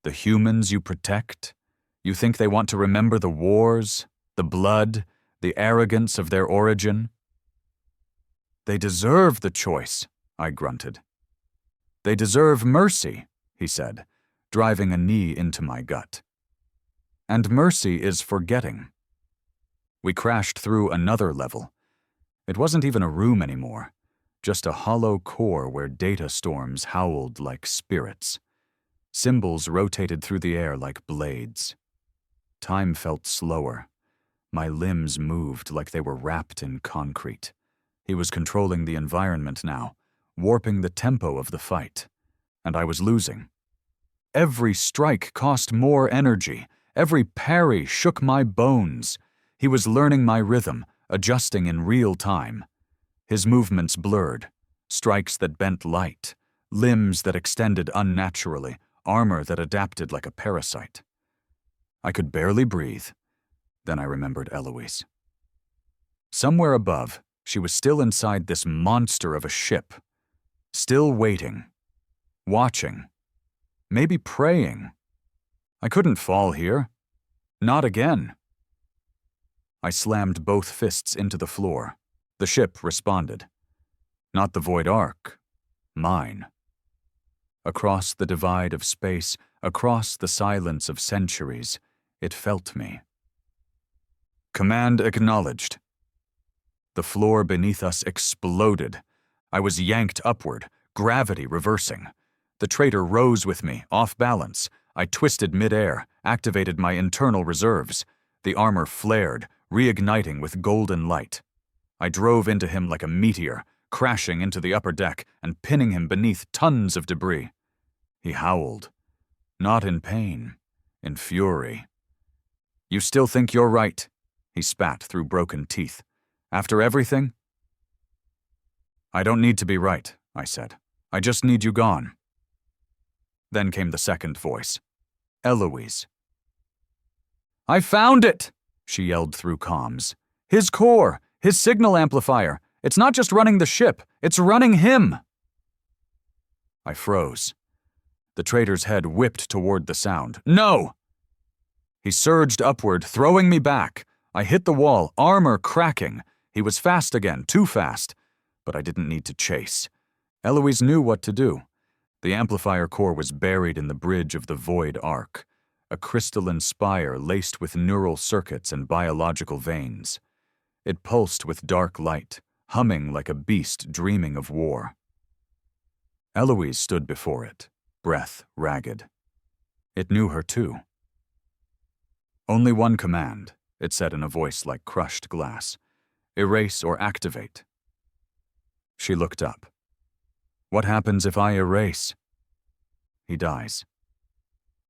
"The humans you protect? You think they want to remember the wars, the blood, the arrogance of their origin?" "They deserve the choice," I grunted. "They deserve mercy," he said, driving a knee into my gut. "And mercy is forgetting." We crashed through another level. It wasn't even a room anymore, just a hollow core where data storms howled like spirits. Symbols rotated through the air like blades. Time felt slower. My limbs moved like they were wrapped in concrete. He was controlling the environment now, warping the tempo of the fight. And I was losing. Every strike cost more energy. Every parry shook my bones. He was learning my rhythm, adjusting in real time. His movements blurred, strikes that bent light, limbs that extended unnaturally, armor that adapted like a parasite. I could barely breathe. Then I remembered Eloise. Somewhere above, she was still inside this monster of a ship. Still waiting. Watching. Maybe praying. I couldn't fall here. Not again. I slammed both fists into the floor. The ship responded. Not the void arc. Mine. Across the divide of space, across the silence of centuries, it felt me. Command acknowledged. The floor beneath us exploded. I was yanked upward, gravity reversing. The traitor rose with me, off balance. I twisted midair, activated my internal reserves. The armor flared, reigniting with golden light. I drove into him like a meteor, crashing into the upper deck and pinning him beneath tons of debris. He howled. Not in pain, in fury. "You still think you're right?" he spat through broken teeth. "After everything?" "I don't need to be right," I said. "I just need you gone." Then came the second voice. Eloise. "I found it!" she yelled through comms. "His core, his signal amplifier. It's not just running the ship, it's running him!" I froze. The traitor's head whipped toward the sound. No! He surged upward, throwing me back. I hit the wall, armor cracking. He was fast again, too fast. But I didn't need to chase. Eloise knew what to do. The amplifier core was buried in the bridge of the void arc, a crystalline spire laced with neural circuits and biological veins. It pulsed with dark light, humming like a beast dreaming of war. Eloise stood before it, breath ragged. It knew her too. Only one command, it said in a voice like crushed glass. Erase or activate. She looked up. What happens if I erase? He dies.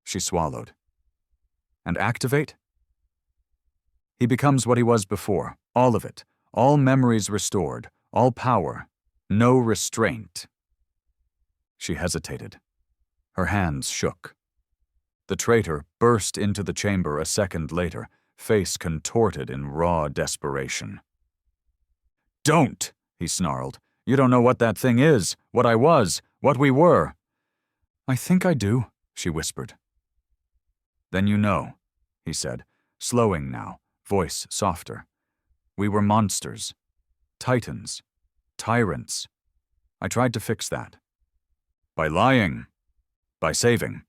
She swallowed. And activate? He becomes what he was before, all of it, all memories restored, all power, no restraint. She hesitated. Her hands shook. The traitor burst into the chamber a second later, face contorted in raw desperation. Don't, he snarled. You don't know what that thing is, what I was, what we were. I think I do, she whispered. Then you know, he said, slowing now, voice softer. We were monsters, titans, tyrants. I tried to fix that. By lying, by saving.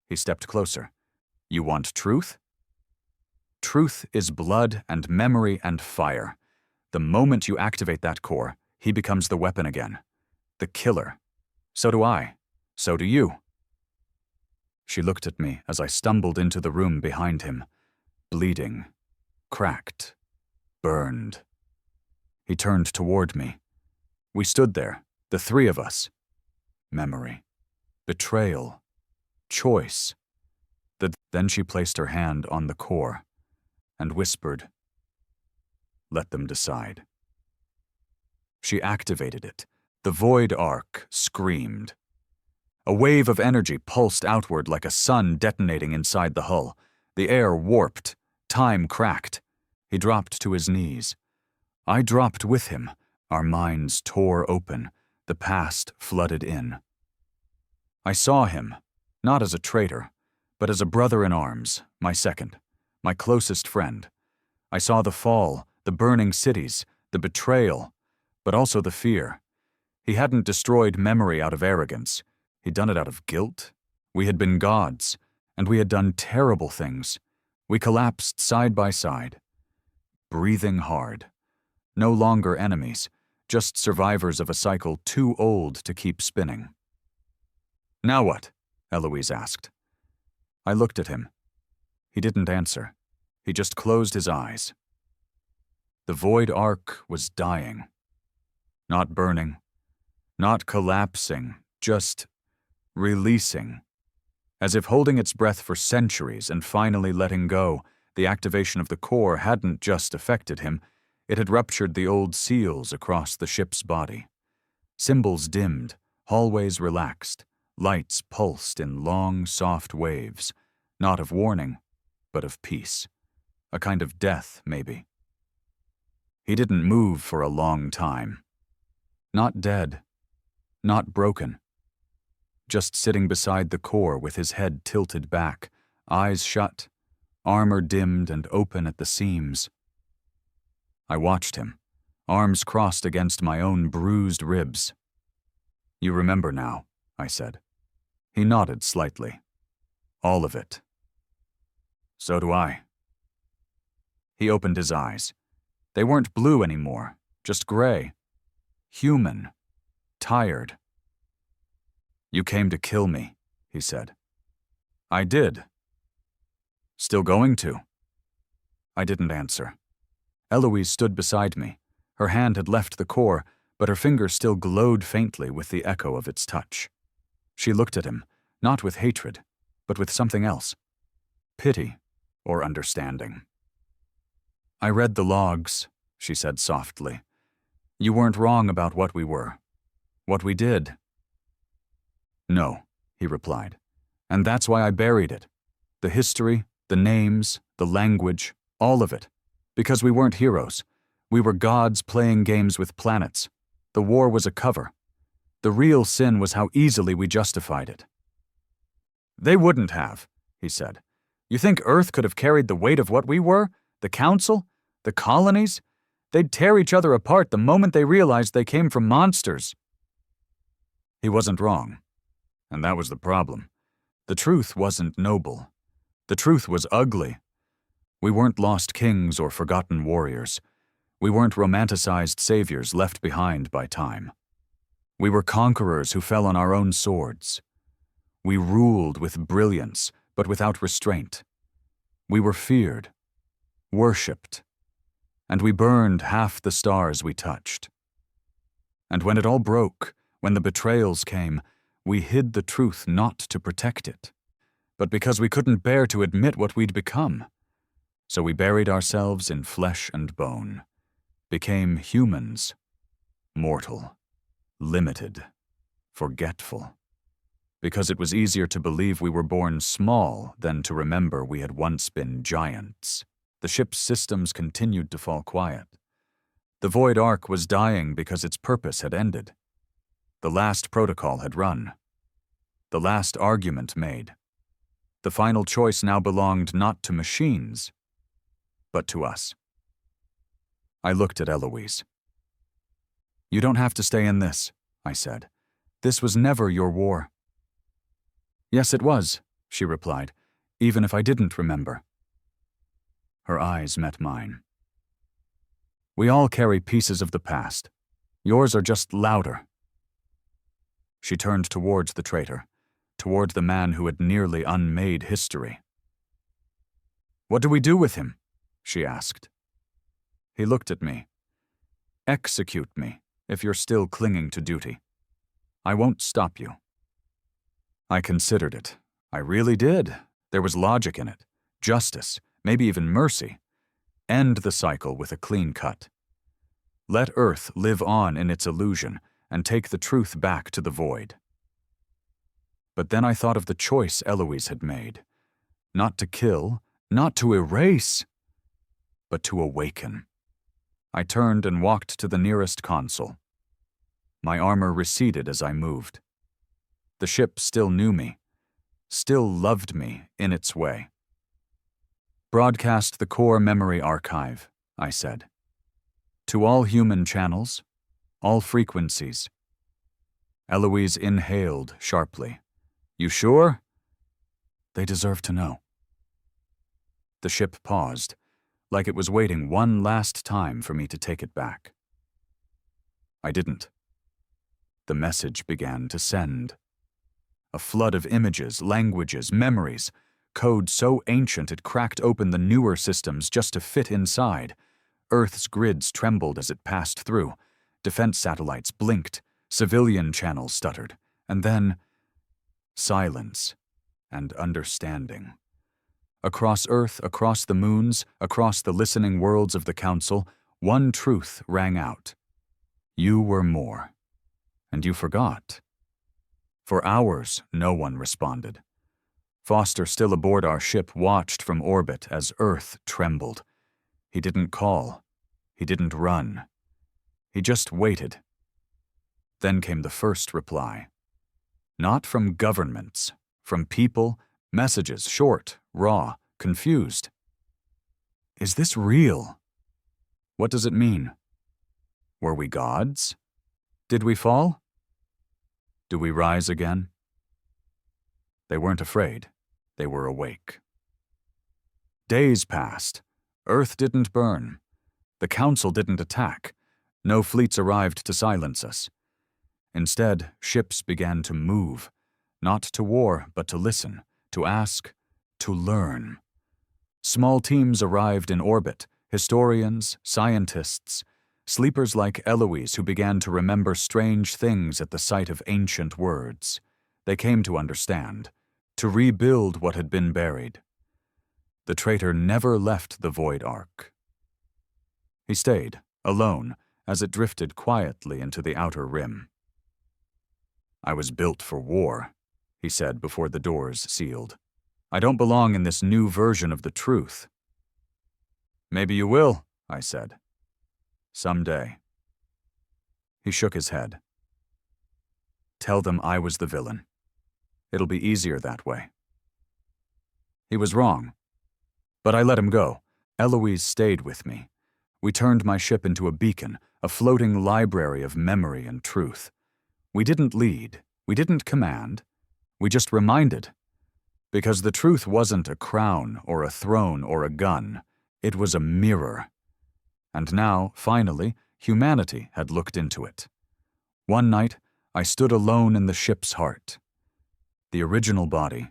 He stepped closer. You want truth? Truth is blood and memory and fire. The moment you activate that core, he becomes the weapon again. The killer. So do I. So do you. She looked at me as I stumbled into the room behind him, bleeding, cracked, burned. He turned toward me. We stood there, the three of us. Memory. Betrayal. Choice. Then she placed her hand on the core and whispered, let them decide. She activated it. The void arc screamed. A wave of energy pulsed outward like a sun detonating inside the hull. The air warped. Time cracked. He dropped to his knees. I dropped with him. Our minds tore open. The past flooded in. I saw him, not as a traitor, but as a brother in arms, my second, my closest friend. I saw the fall, the burning cities, the betrayal, but also the fear. He hadn't destroyed memory out of arrogance. He'd done it out of guilt. We had been gods, and we had done terrible things. We collapsed side by side, breathing hard. No longer enemies, just survivors of a cycle too old to keep spinning. Now what? Eloise asked. I looked at him. He didn't answer. He just closed his eyes. The void arc was dying. Not burning, not collapsing, just releasing. As if holding its breath for centuries and finally letting go, the activation of the core hadn't just affected him, it had ruptured the old seals across the ship's body. Symbols dimmed, hallways relaxed, lights pulsed in long, soft waves, not of warning, but of peace. A kind of death, maybe. He didn't move for a long time. Not dead, not broken. Just sitting beside the core with his head tilted back, eyes shut, armor dimmed and open at the seams. I watched him, arms crossed against my own bruised ribs. You remember now, I said. He nodded slightly. All of it. So do I. He opened his eyes. They weren't blue anymore, just gray. Human. Tired. You came to kill me, he said. I did. Still going to? I didn't answer. Eloise stood beside me. Her hand had left the core, but her fingers still glowed faintly with the echo of its touch. She looked at him, not with hatred, but with something else. Pity or understanding. I read the logs, she said softly. You weren't wrong about what we were. What we did. No, he replied. And that's why I buried it. The history, the names, the language, all of it. Because we weren't heroes. We were gods playing games with planets. The war was a cover. The real sin was how easily we justified it. They wouldn't have, he said. You think Earth could have carried the weight of what we were? The Council? The colonies? They'd tear each other apart the moment they realized they came from monsters. He wasn't wrong. And that was the problem. The truth wasn't noble. The truth was ugly. We weren't lost kings or forgotten warriors. We weren't romanticized saviors left behind by time. We were conquerors who fell on our own swords. We ruled with brilliance, but without restraint. We were feared, worshipped, and we burned half the stars we touched. And when it all broke, when the betrayals came, we hid the truth not to protect it, but because we couldn't bear to admit what we'd become. So we buried ourselves in flesh and bone, became humans, mortal, limited, forgetful, because it was easier to believe we were born small than to remember we had once been giants. The ship's systems continued to fall quiet. The Void Ark was dying because its purpose had ended. The last protocol had run. The last argument made. The final choice now belonged not to machines, but to us. I looked at Eloise. You don't have to stay in this, I said. This was never your war. Yes, it was, she replied, even if I didn't remember. Her eyes met mine. We all carry pieces of the past. Yours are just louder. She turned towards the traitor, toward the man who had nearly unmade history. What do we do with him? She asked. He looked at me. Execute me, if you're still clinging to duty. I won't stop you. I considered it. I really did. There was logic in it. Justice, maybe even mercy. End the cycle with a clean cut. Let Earth live on in its illusion and take the truth back to the void. But then I thought of the choice Eloise had made. Not to kill, not to erase, but to awaken. I turned and walked to the nearest console. My armor receded as I moved. The ship still knew me, still loved me in its way. Broadcast the core memory archive, I said. To all human channels, all frequencies. Eloise inhaled sharply. You sure? They deserve to know. The ship paused, like it was waiting one last time for me to take it back. I didn't. The message began to send. A flood of images, languages, memories, code so ancient it cracked open the newer systems just to fit inside. Earth's grids trembled as it passed through. Defense satellites blinked, civilian channels stuttered, and then silence and understanding. Across Earth, across the moons, across the listening worlds of the Council, one truth rang out. You were more, and you forgot. For hours, no one responded. Foster, still aboard our ship, watched from orbit as Earth trembled. He didn't call. He didn't run. He just waited. Then came the first reply. Not from governments, from people, messages short, raw, confused. Is this real? What does it mean? Were we gods? Did we fall? Do we rise again? They weren't afraid. They were awake. Days passed. Earth didn't burn. The Council didn't attack. No fleets arrived to silence us. Instead, ships began to move, not to war, but to listen, to ask, to learn. Small teams arrived in orbit, historians, scientists, sleepers like Eloise who began to remember strange things at the sight of ancient words. They came to understand, to rebuild what had been buried. The traitor never left the Void Ark. He stayed, alone, as it drifted quietly into the outer rim. I was built for war, he said before the doors sealed. I don't belong in this new version of the truth. Maybe you will, I said. Someday. He shook his head. Tell them I was the villain. It'll be easier that way. He was wrong. But I let him go. Eloise stayed with me. We turned my ship into a beacon, a floating library of memory and truth. We didn't lead. We didn't command. We just reminded. Because the truth wasn't a crown or a throne or a gun. It was a mirror. And now, finally, humanity had looked into it. One night, I stood alone in the ship's heart. The original body,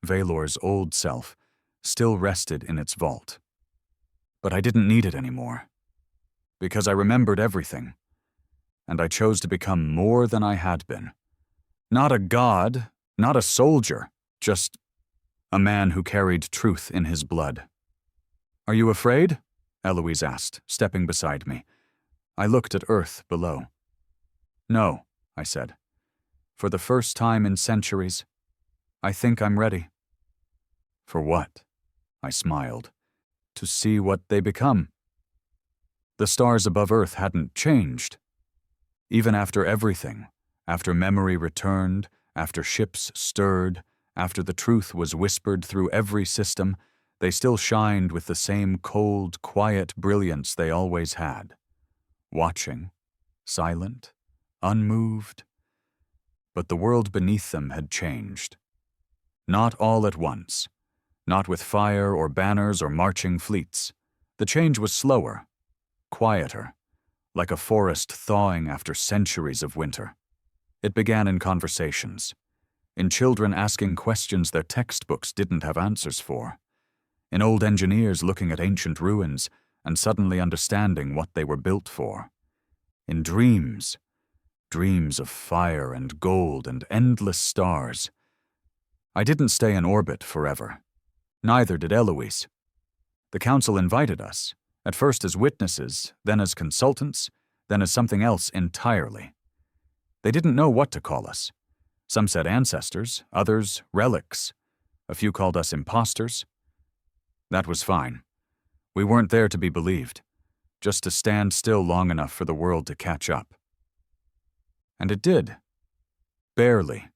Valor's old self, still rested in its vault. But I didn't need it anymore. Because I remembered everything. And I chose to become more than I had been. Not a god, not a soldier, just a man who carried truth in his blood. "Are you afraid?" Eloise asked, stepping beside me. I looked at Earth below. "No," I said. "For the first time in centuries, I think I'm ready." "For what?" I smiled. "To see what they become." The stars above Earth hadn't changed. Even after everything, after memory returned, after ships stirred, after the truth was whispered through every system, they still shined with the same cold, quiet brilliance they always had. Watching, silent, unmoved. But the world beneath them had changed. Not all at once. Not with fire or banners or marching fleets. The change was slower, quieter, like a forest thawing after centuries of winter. It began in conversations, in children asking questions their textbooks didn't have answers for, in old engineers looking at ancient ruins and suddenly understanding what they were built for, in dreams, dreams of fire and gold and endless stars. I didn't stay in orbit forever. Neither did Eloise. The council invited us, at first as witnesses, then as consultants, then as something else entirely. They didn't know what to call us. Some said ancestors, others relics. A few called us imposters. That was fine. We weren't there to be believed, just to stand still long enough for the world to catch up. And it did. Barely.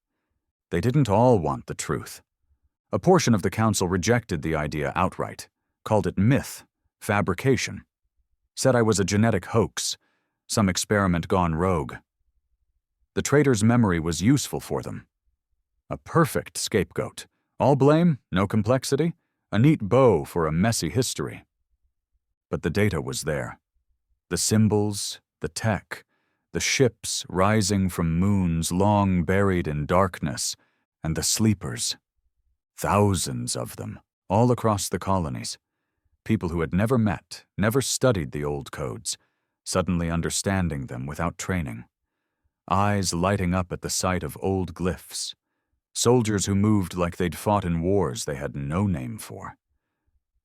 They didn't all want the truth. A portion of the council rejected the idea outright, called it myth, fabrication, said I was a genetic hoax, some experiment gone rogue. The traitor's memory was useful for them. A perfect scapegoat. All blame, no complexity, a neat bow for a messy history. But the data was there. The symbols, the tech, the ships rising from moons long buried in darkness, and the sleepers. Thousands of them, all across the colonies. People who had never met, never studied the old codes, suddenly understanding them without training. Eyes lighting up at the sight of old glyphs. Soldiers who moved like they'd fought in wars they had no name for.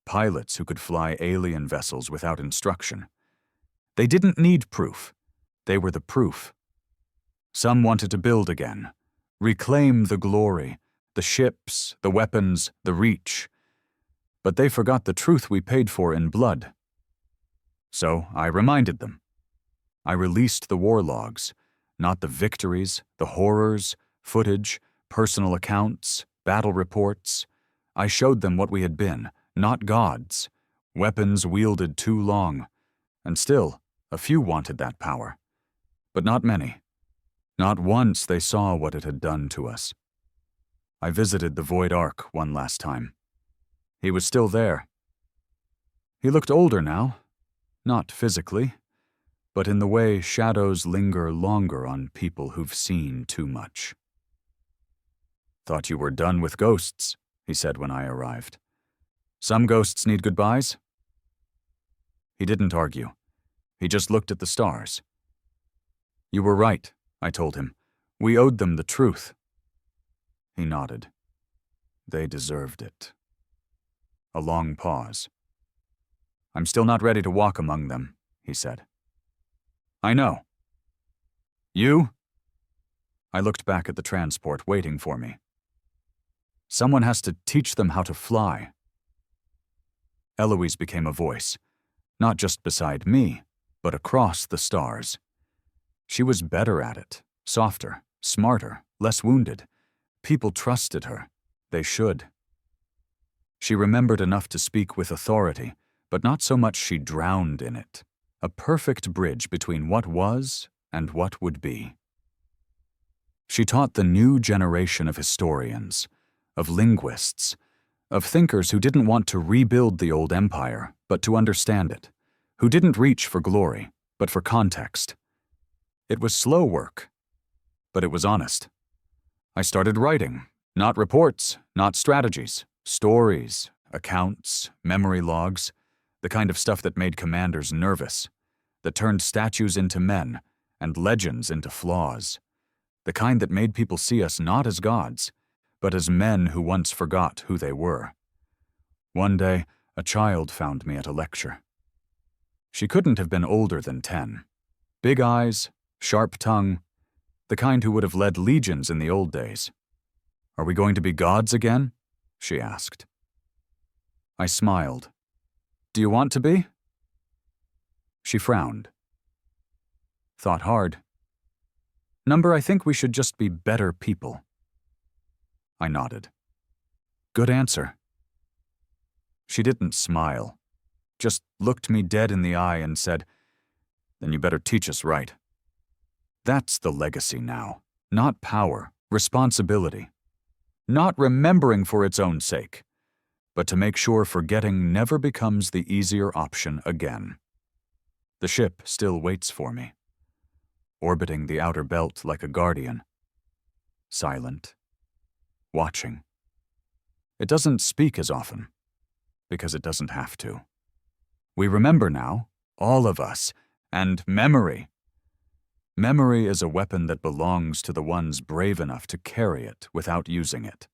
Pilots who could fly alien vessels without instruction. They didn't need proof. They were the proof. Some wanted to build again, reclaim the glory, the ships, the weapons, the reach. But they forgot the truth we paid for in blood. So I reminded them. I released the war logs, not the victories, the horrors, footage, personal accounts, battle reports. I showed them what we had been, not gods, weapons wielded too long. And still, a few wanted that power. But not many. Not once they saw what it had done to us. I visited the Void Ark one last time. He was still there. He looked older now, not physically, but in the way shadows linger longer on people who've seen too much. "Thought you were done with ghosts," he said when I arrived. "Some ghosts need goodbyes." He didn't argue. He just looked at the stars. "You were right," I told him. "We owed them the truth." He nodded. They deserved it. A long pause. "I'm still not ready to walk among them," he said. "I know." "You?" I looked back at the transport waiting for me. "Someone has to teach them how to fly." Eloise became a voice, not just beside me, but across the stars. She was better at it, softer, smarter, less wounded. People trusted her. They should. She remembered enough to speak with authority, but not so much she drowned in it. A perfect bridge between what was and what would be. She taught the new generation of historians, of linguists, of thinkers who didn't want to rebuild the old empire, but to understand it, who didn't reach for glory, but for context. It was slow work, but it was honest. I started writing, not reports, not strategies, stories, accounts, memory logs, the kind of stuff that made commanders nervous, that turned statues into men and legends into flaws, the kind that made people see us not as gods, but as men who once forgot who they were. One day, a child found me at a lecture. She couldn't have been older than 10. Big eyes, sharp tongue, the kind who would have led legions in the old days. "Are we going to be gods again?" she asked. I smiled. "Do you want to be?" She frowned. Thought hard. "Number, I think we should just be better people." I nodded. "Good answer." She didn't smile, just looked me dead in the eye and said, "Then you better teach us right." That's the legacy now. Not power, responsibility. Not remembering for its own sake, but to make sure forgetting never becomes the easier option again. The ship still waits for me, orbiting the outer belt like a guardian. Silent. Watching. It doesn't speak as often, because it doesn't have to. We remember now, all of us, and memory. Memory is a weapon that belongs to the ones brave enough to carry it without using it.